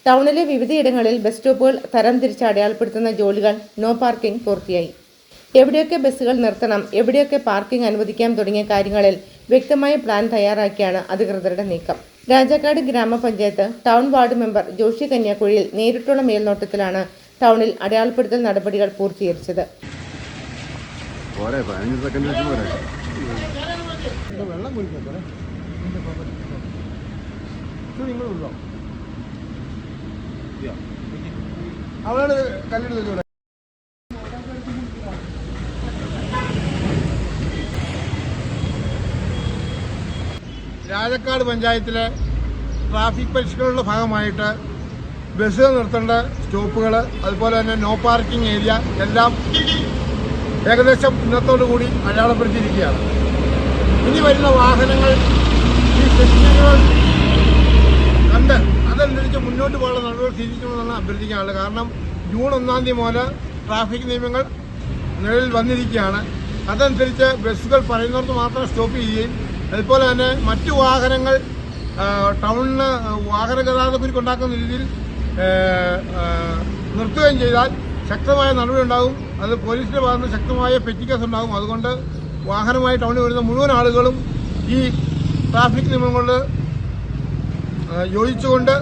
ടൗണിലെ വിവിധയിടങ്ങളിൽ ബസ് സ്റ്റോപ്പുകൾ തരംതിരിച്ച് അടയാളപ്പെടുത്തുന്ന ജോലികൾ, നോ പാർക്കിംഗ് പൂർത്തിയായി. എവിടെയൊക്കെ ബസ്സുകൾ നിർത്തണം, എവിടെയൊക്കെ പാർക്കിംഗ് അനുവദിക്കാം തുടങ്ങിയ കാര്യങ്ങളിൽ വ്യക്തമായ പ്ലാൻ തയ്യാറാക്കിയാണ് അധികൃതരുടെ നീക്കം. രാജാക്കാട് ഗ്രാമപഞ്ചായത്ത് ടൗൺ വാർഡ് മെമ്പർ ജോഷി കന്യാകുഴിയിൽ നേരിട്ടുള്ള മേൽനോട്ടത്തിലാണ് ടൗണിൽ അടയാളപ്പെടുത്തൽ നടപടികൾ പൂർത്തീകരിച്ചത്. രാജാക്കാട് പഞ്ചായത്തിലെ ട്രാഫിക് പരിഷ്കരണങ്ങളുടെ ഭാഗമായിട്ട് ബസ്സുകൾ നിർത്തേണ്ട സ്റ്റോപ്പുകൾ, അതുപോലെ തന്നെ നോ പാർക്കിംഗ് ഏരിയ എല്ലാം ഏകദേശം ഇന്നത്തോടുകൂടി അടയാളപ്പെടുത്തിയിരിക്കുകയാണ്. ഇനി വരുന്ന വാഹനങ്ങൾ ഈ സെക്ഷനുകൾ കണ്ട് അതനുസരിച്ച് മുന്നോട്ട് പോകാനുള്ള നടപടികൾ സ്വീകരിക്കണമെന്നാണ് അഭ്യർത്ഥിക്കാനുള്ളത്. കാരണം ജൂൺ 1 തീയതി മുതൽ ട്രാഫിക് നിയമങ്ങൾ നിലവിൽ വന്നിരിക്കുകയാണ്. അതനുസരിച്ച് ബസ്സുകൾ പറയുന്നിടത്ത് മാത്രം സ്റ്റോപ്പ് ചെയ്യുകയും അതുപോലെ തന്നെ മറ്റു വാഹനങ്ങൾ ടൗണിന് വാഹന ഗതാഗതക്കുരുക്ക് ഉണ്ടാക്കുന്ന രീതിയിൽ നിർത്തുകയും ചെയ്താൽ ശക്തമായ നടപടി ഉണ്ടാകും. അത് പോലീസിന്റെ ഭാഗത്ത് ശക്തമായ പെറ്റിക്കേസ് ഉണ്ടാകും. അതുകൊണ്ട് വാഹനമായി ടൗണിൽ വരുന്ന മുഴുവൻ ആളുകളും ഈ ട്രാഫിക് നിയമങ്ങളിൽ യോജിച്ചുകൊണ്ട്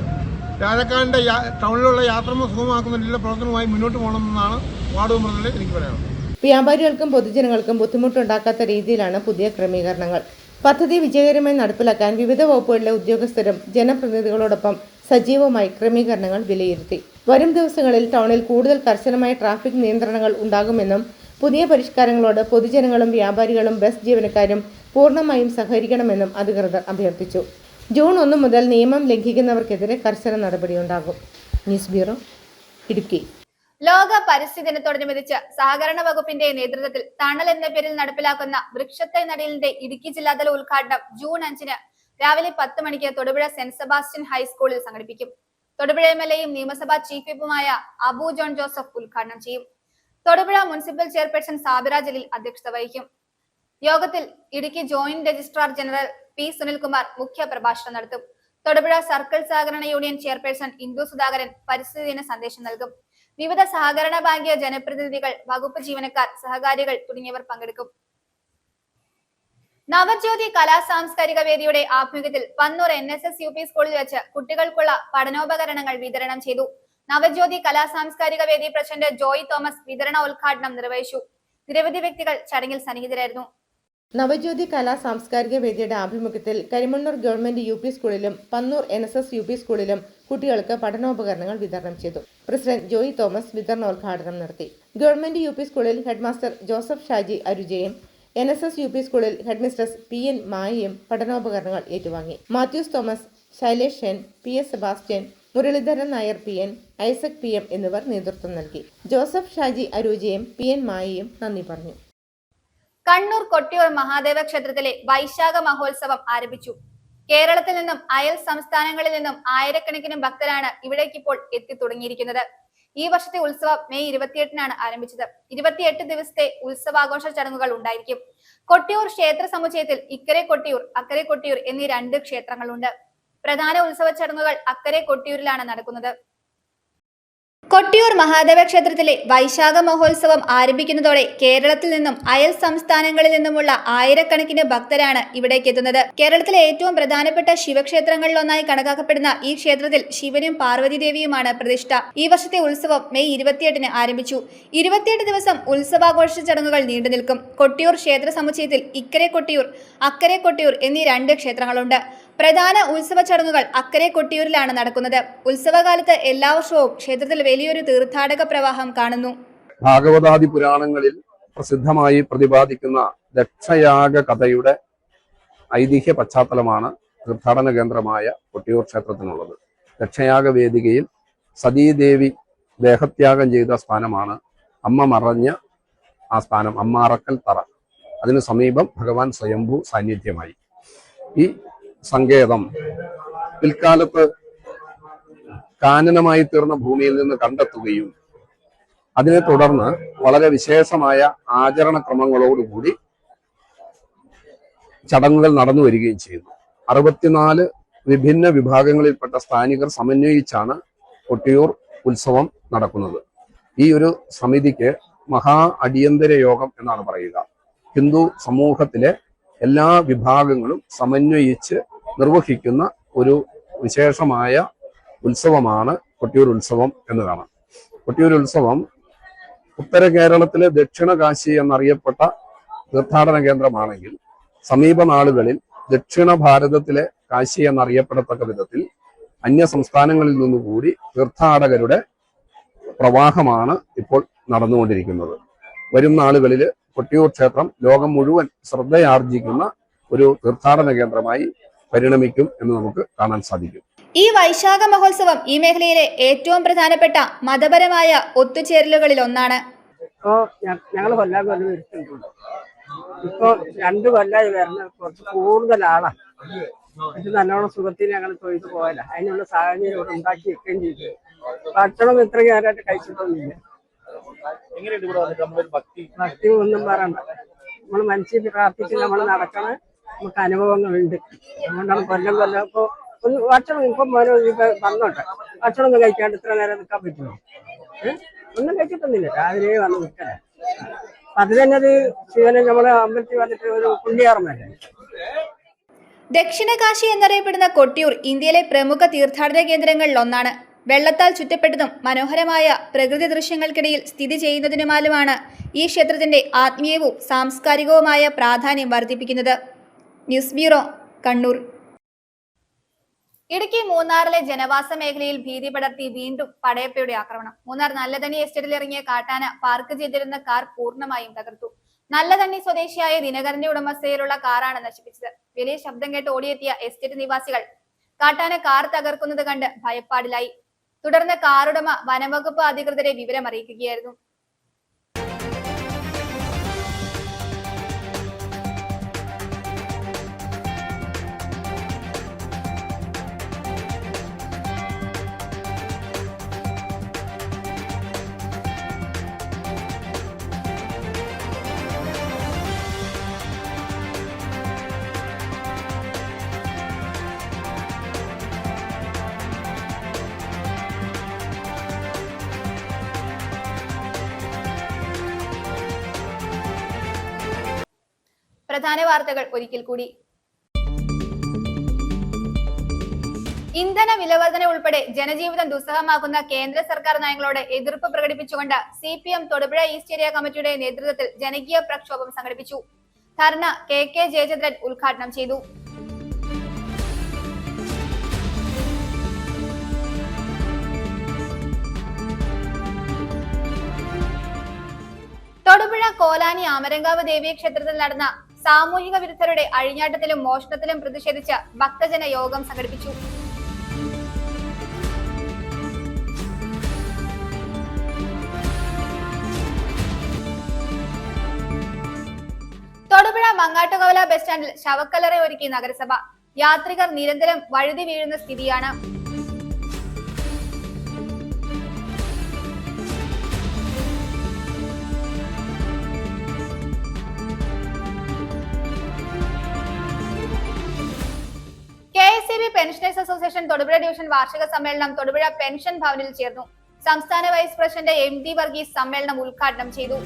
രാജാക്കാടിന്റെ ടൗണിലുള്ള യാത്ര സുഗമമാക്കുന്ന രീതിയിലുള്ള പ്രവർത്തനവുമായി മുന്നോട്ട് പോകണമെന്നാണ് വാർഡ് മെമ്പറിൽ എനിക്ക് പറയാനുള്ളത്. വ്യാപാരികൾക്കും പൊതുജനങ്ങൾക്കും ബുദ്ധിമുട്ടുണ്ടാക്കാത്ത രീതിയിലാണ് പുതിയ ക്രമീകരണങ്ങൾ. പദ്ധതി വിജയകരമായി നടപ്പിലാക്കാൻ വിവിധ വകുപ്പുകളിലെ ഉദ്യോഗസ്ഥരും ജനപ്രതിനിധികളോടൊപ്പം സജീവമായി ക്രമീകരണങ്ങൾ വിലയിരുത്തി. വരും ദിവസങ്ങളിൽ ടൗണിൽ കൂടുതൽ കർശനമായ ട്രാഫിക് നിയന്ത്രണങ്ങൾ ഉണ്ടാകുമെന്നും പുതിയ പരിഷ്കാരങ്ങളോട് പൊതുജനങ്ങളും വ്യാപാരികളും ബസ് ജീവനക്കാരും പൂർണ്ണമായും സഹകരിക്കണമെന്നും അധികൃതർ അഭ്യർത്ഥിച്ചു. ജൂൺ 1 മുതൽ നിയമം ലംഘിക്കുന്നവർക്കെതിരെ കർശന നടപടിയുണ്ടാകും. News bureau, Idukki. ലോക പരിസ്ഥിതി ദിനത്തോടനുബന്ധിച്ച് സഹകരണ വകുപ്പിന്റെ നേതൃത്വത്തിൽ തണൽ എന്ന പേരിൽ നടപ്പിലാക്കുന്ന വൃക്ഷത്തൈ നടീലിന്റെ ഇടുക്കി ജില്ലാതല ഉദ്ഘാടനം ജൂൺ 5 രാവിലെ 10 മണിക്ക് തൊടുപുഴ സെന്റ് സെബാസ്റ്റ്യൻ ഹൈസ്കൂളിൽ സംഘടിപ്പിക്കും. തൊടുപുഴ എംഎൽഎയും നിയമസഭാ ചീഫ് വിപ്പുമായ അബു ജോൺ ജോസഫ് ഉദ്ഘാടനം ചെയ്യും. തൊടുപുഴ മുനിസിപ്പൽ ചെയർപേഴ്സൺ സാബിറ ജലീൽ അധ്യക്ഷത വഹിക്കും. യോഗത്തിൽ Idukki joint registrar general P Sunilkumar മുഖ്യ പ്രഭാഷണം നടത്തും. തൊടുപുഴ സർക്കിൾ സഹകരണ യൂണിയൻ ചെയർപേഴ്സൺ ഇന്ദു സുധാകരൻ പരിസ്ഥിതി ദിന സന്ദേശം നൽകും. വിവിധ സഹകരണ ബാങ്ക് ജനപ്രതിനിധികൾ, വകുപ്പ് ജീവനക്കാർ, സഹകാരികൾ തുടങ്ങിയവർ പങ്കെടുക്കും. നവജ്യോതി കലാ സാംസ്കാരിക വേദിയുടെ ആഭിമുഖ്യത്തിൽ പന്നൂർ NSS UP സ്കൂളിൽ വെച്ച് കുട്ടികൾക്കുള്ള പഠനോപകരണങ്ങൾ വിതരണം ചെയ്തു. നവജ്യോതി കലാ സാംസ്കാരിക വേദി പ്രസിഡന്റ് ജോയ് തോമസ് വിതരണ ഉദ്ഘാടനം നിർവഹിച്ചു. നിരവധി വ്യക്തികൾ ചടങ്ങിൽ സന്നിഹിതരായിരുന്നു. നവജ്യോതി കലാ സാംസ്കാരിക വേദിയുടെ ആഭിമുഖ്യത്തിൽ കരിമണ്ണൂർ ഗവൺമെന്റ് UP സ്കൂളിലും പന്നൂർ NSS UP സ്കൂളിലും കുട്ടികൾക്ക് പഠനോപകരണങ്ങൾ വിതരണം ചെയ്തു. പ്രസിഡന്റ് ജോയ് തോമസ് വിതരണോദ്ഘാടനം നടത്തി. ഗവൺമെന്റ് UP സ്കൂളിൽ ഹെഡ്മാസ്റ്റർ ജോസഫ് ഷാജി അരുജയും NSS UP സ്കൂളിൽ ഹെഡ്മിസ്ട്രസ് PN മായയും പഠനോപകരണങ്ങൾ ഏറ്റുവാങ്ങി. Mathews Thomas, Shailesh Sen, PS Sebastian, Muraleedharan Nair PN, Isaac PM എന്നിവർ നേതൃത്വം നൽകി. ജോസഫ് ഷാജി അരൂജയും PN മായയും നന്ദി പറഞ്ഞു. കണ്ണൂർ കൊട്ടിയൂർ മഹാദേവ ക്ഷേത്രത്തിലെ വൈശാഖ മഹോത്സവം ആരംഭിച്ചു. കേരളത്തിൽ നിന്നും അയൽ സംസ്ഥാനങ്ങളിൽ നിന്നും ആയിരക്കണക്കിന് ഭക്തരാണ് ഇവിടേക്കിപ്പോൾ എത്തിത്തുടങ്ങിയിരിക്കുന്നത്. ഈ വർഷത്തെ ഉത്സവം മെയ് 28 ആരംഭിച്ചത്. 28 ദിവസത്തെ ഉത്സവാഘോഷ ചടങ്ങുകൾ ഉണ്ടായിരിക്കും. കൊട്ടിയൂർ ക്ഷേത്ര സമുച്ചയത്തിൽ ഇക്കരെ കൊട്ടിയൂർ, അക്കരെ കൊട്ടിയൂർ എന്നീ 2 ക്ഷേത്രങ്ങളുണ്ട്. പ്രധാന ഉത്സവ ചടങ്ങുകൾ അക്കരെ കൊട്ടിയൂരിലാണ് നടക്കുന്നത്. കൊട്ടിയൂർ മഹാദേവ ക്ഷേത്രത്തിലെ വൈശാഖ മഹോത്സവം ആരംഭിക്കുന്നതോടെ കേരളത്തിൽ നിന്നും അയൽ സംസ്ഥാനങ്ങളിൽ നിന്നുമുള്ള ആയിരക്കണക്കിന് ഭക്തരാണ് ഇവിടേക്ക് എത്തുന്നത്. കേരളത്തിലെ ഏറ്റവും പ്രധാനപ്പെട്ട ശിവക്ഷേത്രങ്ങളിലൊന്നായി കണക്കാക്കപ്പെടുന്ന ഈ ക്ഷേത്രത്തിൽ ശിവനും പാർവതി ദേവിയുമാണ് പ്രതിഷ്ഠ. ഈ വർഷത്തെ ഉത്സവം മെയ് 28 ആരംഭിച്ചു. 28 ദിവസം ഉത്സവാഘോഷ ചടങ്ങുകൾ നീണ്ടു നിൽക്കും. കൊട്ടിയൂർ ക്ഷേത്ര സമുച്ചയത്തിൽ ഇക്കരെ കൊട്ടിയൂർ, അക്കരെ കൊട്ടിയൂർ എന്നീ 2 ക്ഷേത്രങ്ങളുണ്ട്. പ്രധാന ഉത്സവ ചടങ്ങുകൾ അക്കരെ കൊട്ടിയൂരിലാണ് നടക്കുന്നത്. ഉത്സവകാലത്ത് എല്ലാ വർഷവും ക്ഷേത്രത്തിൽ വലിയൊരു തീർത്ഥാടക പ്രവാഹം കാണുന്നു. ഭാഗവതാദി പുരാണങ്ങളിൽ പ്രസിദ്ധമായി പ്രതിപാദിക്കുന്ന ദക്ഷയാഗ കഥയുടെ ഐതിഹ്യ പശ്ചാത്തലമാണ് തീർത്ഥാടന കേന്ദ്രമായ കൊട്ടിയൂർ ക്ഷേത്രത്തിനുള്ളത്. ദക്ഷയാഗ വേദികയിൽ സതീദേവി ദേഹത്യാഗം ചെയ്ത സ്ഥാനമാണ് അമ്മ മറഞ്ഞ ആ സ്ഥാനം, അമ്മാറക്കൽ തറ. അതിനു സമീപം ഭഗവാൻ സ്വയംഭൂ സാന്നിധ്യമായി. ഈ സങ്കേതം പിൽക്കാലത്ത് കാനനമായി തീർന്ന ഭൂമിയിൽ നിന്ന് കണ്ടെത്തുകയും അതിനെ തുടർന്ന് വളരെ വിശേഷമായ ആചരണക്രമങ്ങളോടുകൂടി ചടങ്ങുകൾ നടന്നു വരികയും ചെയ്യുന്നു. 64 വിഭിന്ന വിഭാഗങ്ങളിൽപ്പെട്ട സ്ഥാനികർ സമന്വയിച്ചാണ് കൊട്ടിയൂർ ഉത്സവം നടക്കുന്നത്. ഈ ഒരു സമിതിക്ക് മഹാ അടിയന്തര യോഗം എന്നാണ് പറയുക. ഹിന്ദു സമൂഹത്തിലെ എല്ലാ വിഭാഗങ്ങളും സമന്വയിച്ച് നിർവഹിക്കുന്ന ഒരു വിശേഷമായ ഉത്സവമാണ് കൊട്ടിയൂർ ഉത്സവം എന്നതാണ്. കൊട്ടിയൂർ ഉത്സവം ഉത്തര കേരളത്തിലെ ദക്ഷിണ കാശി എന്നറിയപ്പെട്ട തീർത്ഥാടന കേന്ദ്രമാണെങ്കിൽ സമീപ നാളുകളിൽ ദക്ഷിണ ഭാരതത്തിലെ കാശി എന്നറിയപ്പെടത്തക്ക വിധത്തിൽ അന്യ സംസ്ഥാനങ്ങളിൽ നിന്നുകൂടി തീർത്ഥാടകരുടെ പ്രവാഹമാണ് ഇപ്പോൾ നടന്നുകൊണ്ടിരിക്കുന്നത്. വരും നാളുകളിൽ കൊട്ടിയൂർ ക്ഷേത്രം ലോകം മുഴുവൻ ശ്രദ്ധയാർജിക്കുന്ന ഒരു തീർത്ഥാടന കേന്ദ്രമായി പരിണമിക്കും എന്ന് നമുക്ക് കാണാൻ സാധിക്കും. ഈ വൈശാഖ മഹോത്സവം ഈ മേഖലയിലെ ഏറ്റവും പ്രധാനപ്പെട്ട മതപരമായ ഒത്തുചേരലുകളിൽ ഒന്നാണ്. ഞങ്ങൾ കൊല്ലം വരുത്തുന്നുണ്ട്. ഇപ്പൊ 2 കൊല്ലമായി വരുന്ന കുറച്ച് കൂടുതൽ ആളാണ്. ഇത് നല്ലോണം സുഖത്തിന് ഞങ്ങൾ തൊഴുതു പോയല്ല. അതിനുള്ള സാഹചര്യം ഇവിടെ ഉണ്ടാക്കി വെക്കുകയും ചെയ്തു. ഭക്ഷണം ഇത്രയും നേരമായിട്ട് കഴിച്ചിട്ടൊന്നുമില്ല. ഭക്തി ഒന്നും പറയണ്ട. നമ്മൾ മനസ്സിൽ പ്രാർത്ഥിച്ച് നമ്മൾ നടക്കണ നമുക്ക് അനുഭവങ്ങളുണ്ട്. അതുകൊണ്ടാണ് കൊല്ലം ഇപ്പൊ ഒന്ന് ഭക്ഷണം ഇപ്പം വന്നോട്ടെ, ഭക്ഷണം ഒന്നും കഴിക്കാണ്ട് ഇത്ര നേരം നിൽക്കാൻ പറ്റുമോ? ഒന്നും കഴിച്ചിട്ടൊന്നുമില്ല. രാവിലെ വന്ന് നിൽക്കല. അത് തന്നെ ഒരു ശിവനെ നമ്മളെ അമ്പലത്തിൽ വന്നിട്ട് ഒരു പുണ്യാർമ്മല്ലേ. ദക്ഷിണ കാശി എന്നറിയപ്പെടുന്ന കൊട്ടിയൂർ ഇന്ത്യയിലെ പ്രമുഖ തീർത്ഥാടന കേന്ദ്രങ്ങളിൽ ഒന്നാണ്. വെള്ളത്താൽ ചുറ്റപ്പെട്ടതും മനോഹരമായ പ്രകൃതി ദൃശ്യങ്ങൾക്കിടയിൽ സ്ഥിതി ചെയ്യുന്നതിനുമാലുമാണ് ഈ ക്ഷേത്രത്തിന്റെ ആത്മീയവും സാംസ്കാരികവുമായ പ്രാധാന്യം വർദ്ധിപ്പിക്കുന്നത്. News bureau, Kannur. ഇടുക്കി മൂന്നാറിലെ ജനവാസ മേഖലയിൽ ഭീതി പടർത്തി വീണ്ടും പടയപ്പയുടെ ആക്രമണം. മൂന്നാർ നല്ലതണ്ണി എസ്റ്റേറ്റിൽ ഇറങ്ങിയ കാട്ടാന പാർക്ക് ചെയ്തിരുന്ന കാർ പൂർണ്ണമായും തകർത്തു. നല്ലതണ്ണി സ്വദേശിയായ ദിനകരന്റെ ഉടമസ്ഥയിലുള്ള കാറാണ് നശിപ്പിച്ചത്. വലിയ ശബ്ദം കേട്ട് ഓടിയെത്തിയ എസ്റ്റേറ്റ് നിവാസികൾ കാട്ടാന കാർ തകർക്കുന്നത് കണ്ട് ഭയപ്പാടിലായി. തുടർന്ന് കാറുടമ വനംവകുപ്പ് അധികൃതരെ വിവരം അറിയിക്കുകയായിരുന്നു. പ്രധാന വാർത്തകൾ ഒരിക്കൽ കൂടി. ഇന്ധന വിലവർധന ഉൾപ്പെടെ ജനജീവിതം ദുസ്സഹമാക്കുന്ന കേന്ദ്ര സർക്കാർ നയങ്ങളോട് എതിർപ്പ് പ്രകടിപ്പിച്ചുകൊണ്ട് CPM തൊടുപുഴ ഈസ്റ്റ് ഏരിയ കമ്മിറ്റിയുടെ നേതൃത്വത്തിൽ ജനകീയ പ്രക്ഷോഭം സംഘടിപ്പിച്ചു. ധർണ KK ജയചന്ദ്രൻ ഉദ്ഘാടനം ചെയ്തു. തൊടുപുഴ കോലാനി ആമരങ്കാവ് ദേവീ ക്ഷേത്രത്തിൽ നടന്ന സാമൂഹിക വിരുദ്ധരുടെ അഴിഞ്ഞാട്ടത്തിലും മോഷണത്തിലും പ്രതിഷേധിച്ച് ഭക്തജന യോഗം സംഘടിപ്പിച്ചു. തൊടുപുഴ മങ്ങാട്ടുകവല ബസ് സ്റ്റാൻഡിൽ ശവക്കല്ലറ ഒരുക്കി നഗരസഭ. യാത്രികർ നിരന്തരം വഴുതി വീഴുന്ന സ്ഥിതിയാണ്. KSEB pensioners association Thodupuzha division വാർഷിക സമ്മേളനം തൊടുപുഴ പെൻഷൻ ഭവനിൽ ചേർന്നു. സംസ്ഥാന വൈസ് പ്രസിഡന്റ് MD വർഗീസ് സമ്മേളനം ഉദ്ഘാടനം ചെയ്തു.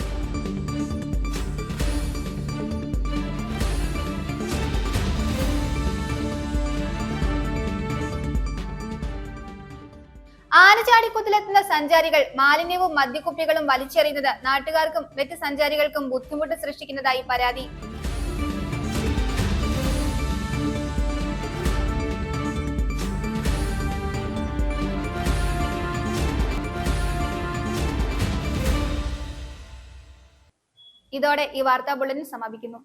ആനച്ചാടിക്കുത്തിലെത്തുന്ന സഞ്ചാരികൾ മാലിന്യവും മദ്യക്കുപ്പികളും വലിച്ചെറിയുന്നത് നാട്ടുകാർക്കും മറ്റ് സഞ്ചാരികൾക്കും ബുദ്ധിമുട്ട് സൃഷ്ടിക്കുന്നതായി പരാതി. ഇതോടെ ഈ വാർത്താ ബുള്ളറ്റിൻ സമാപിക്കുന്നു.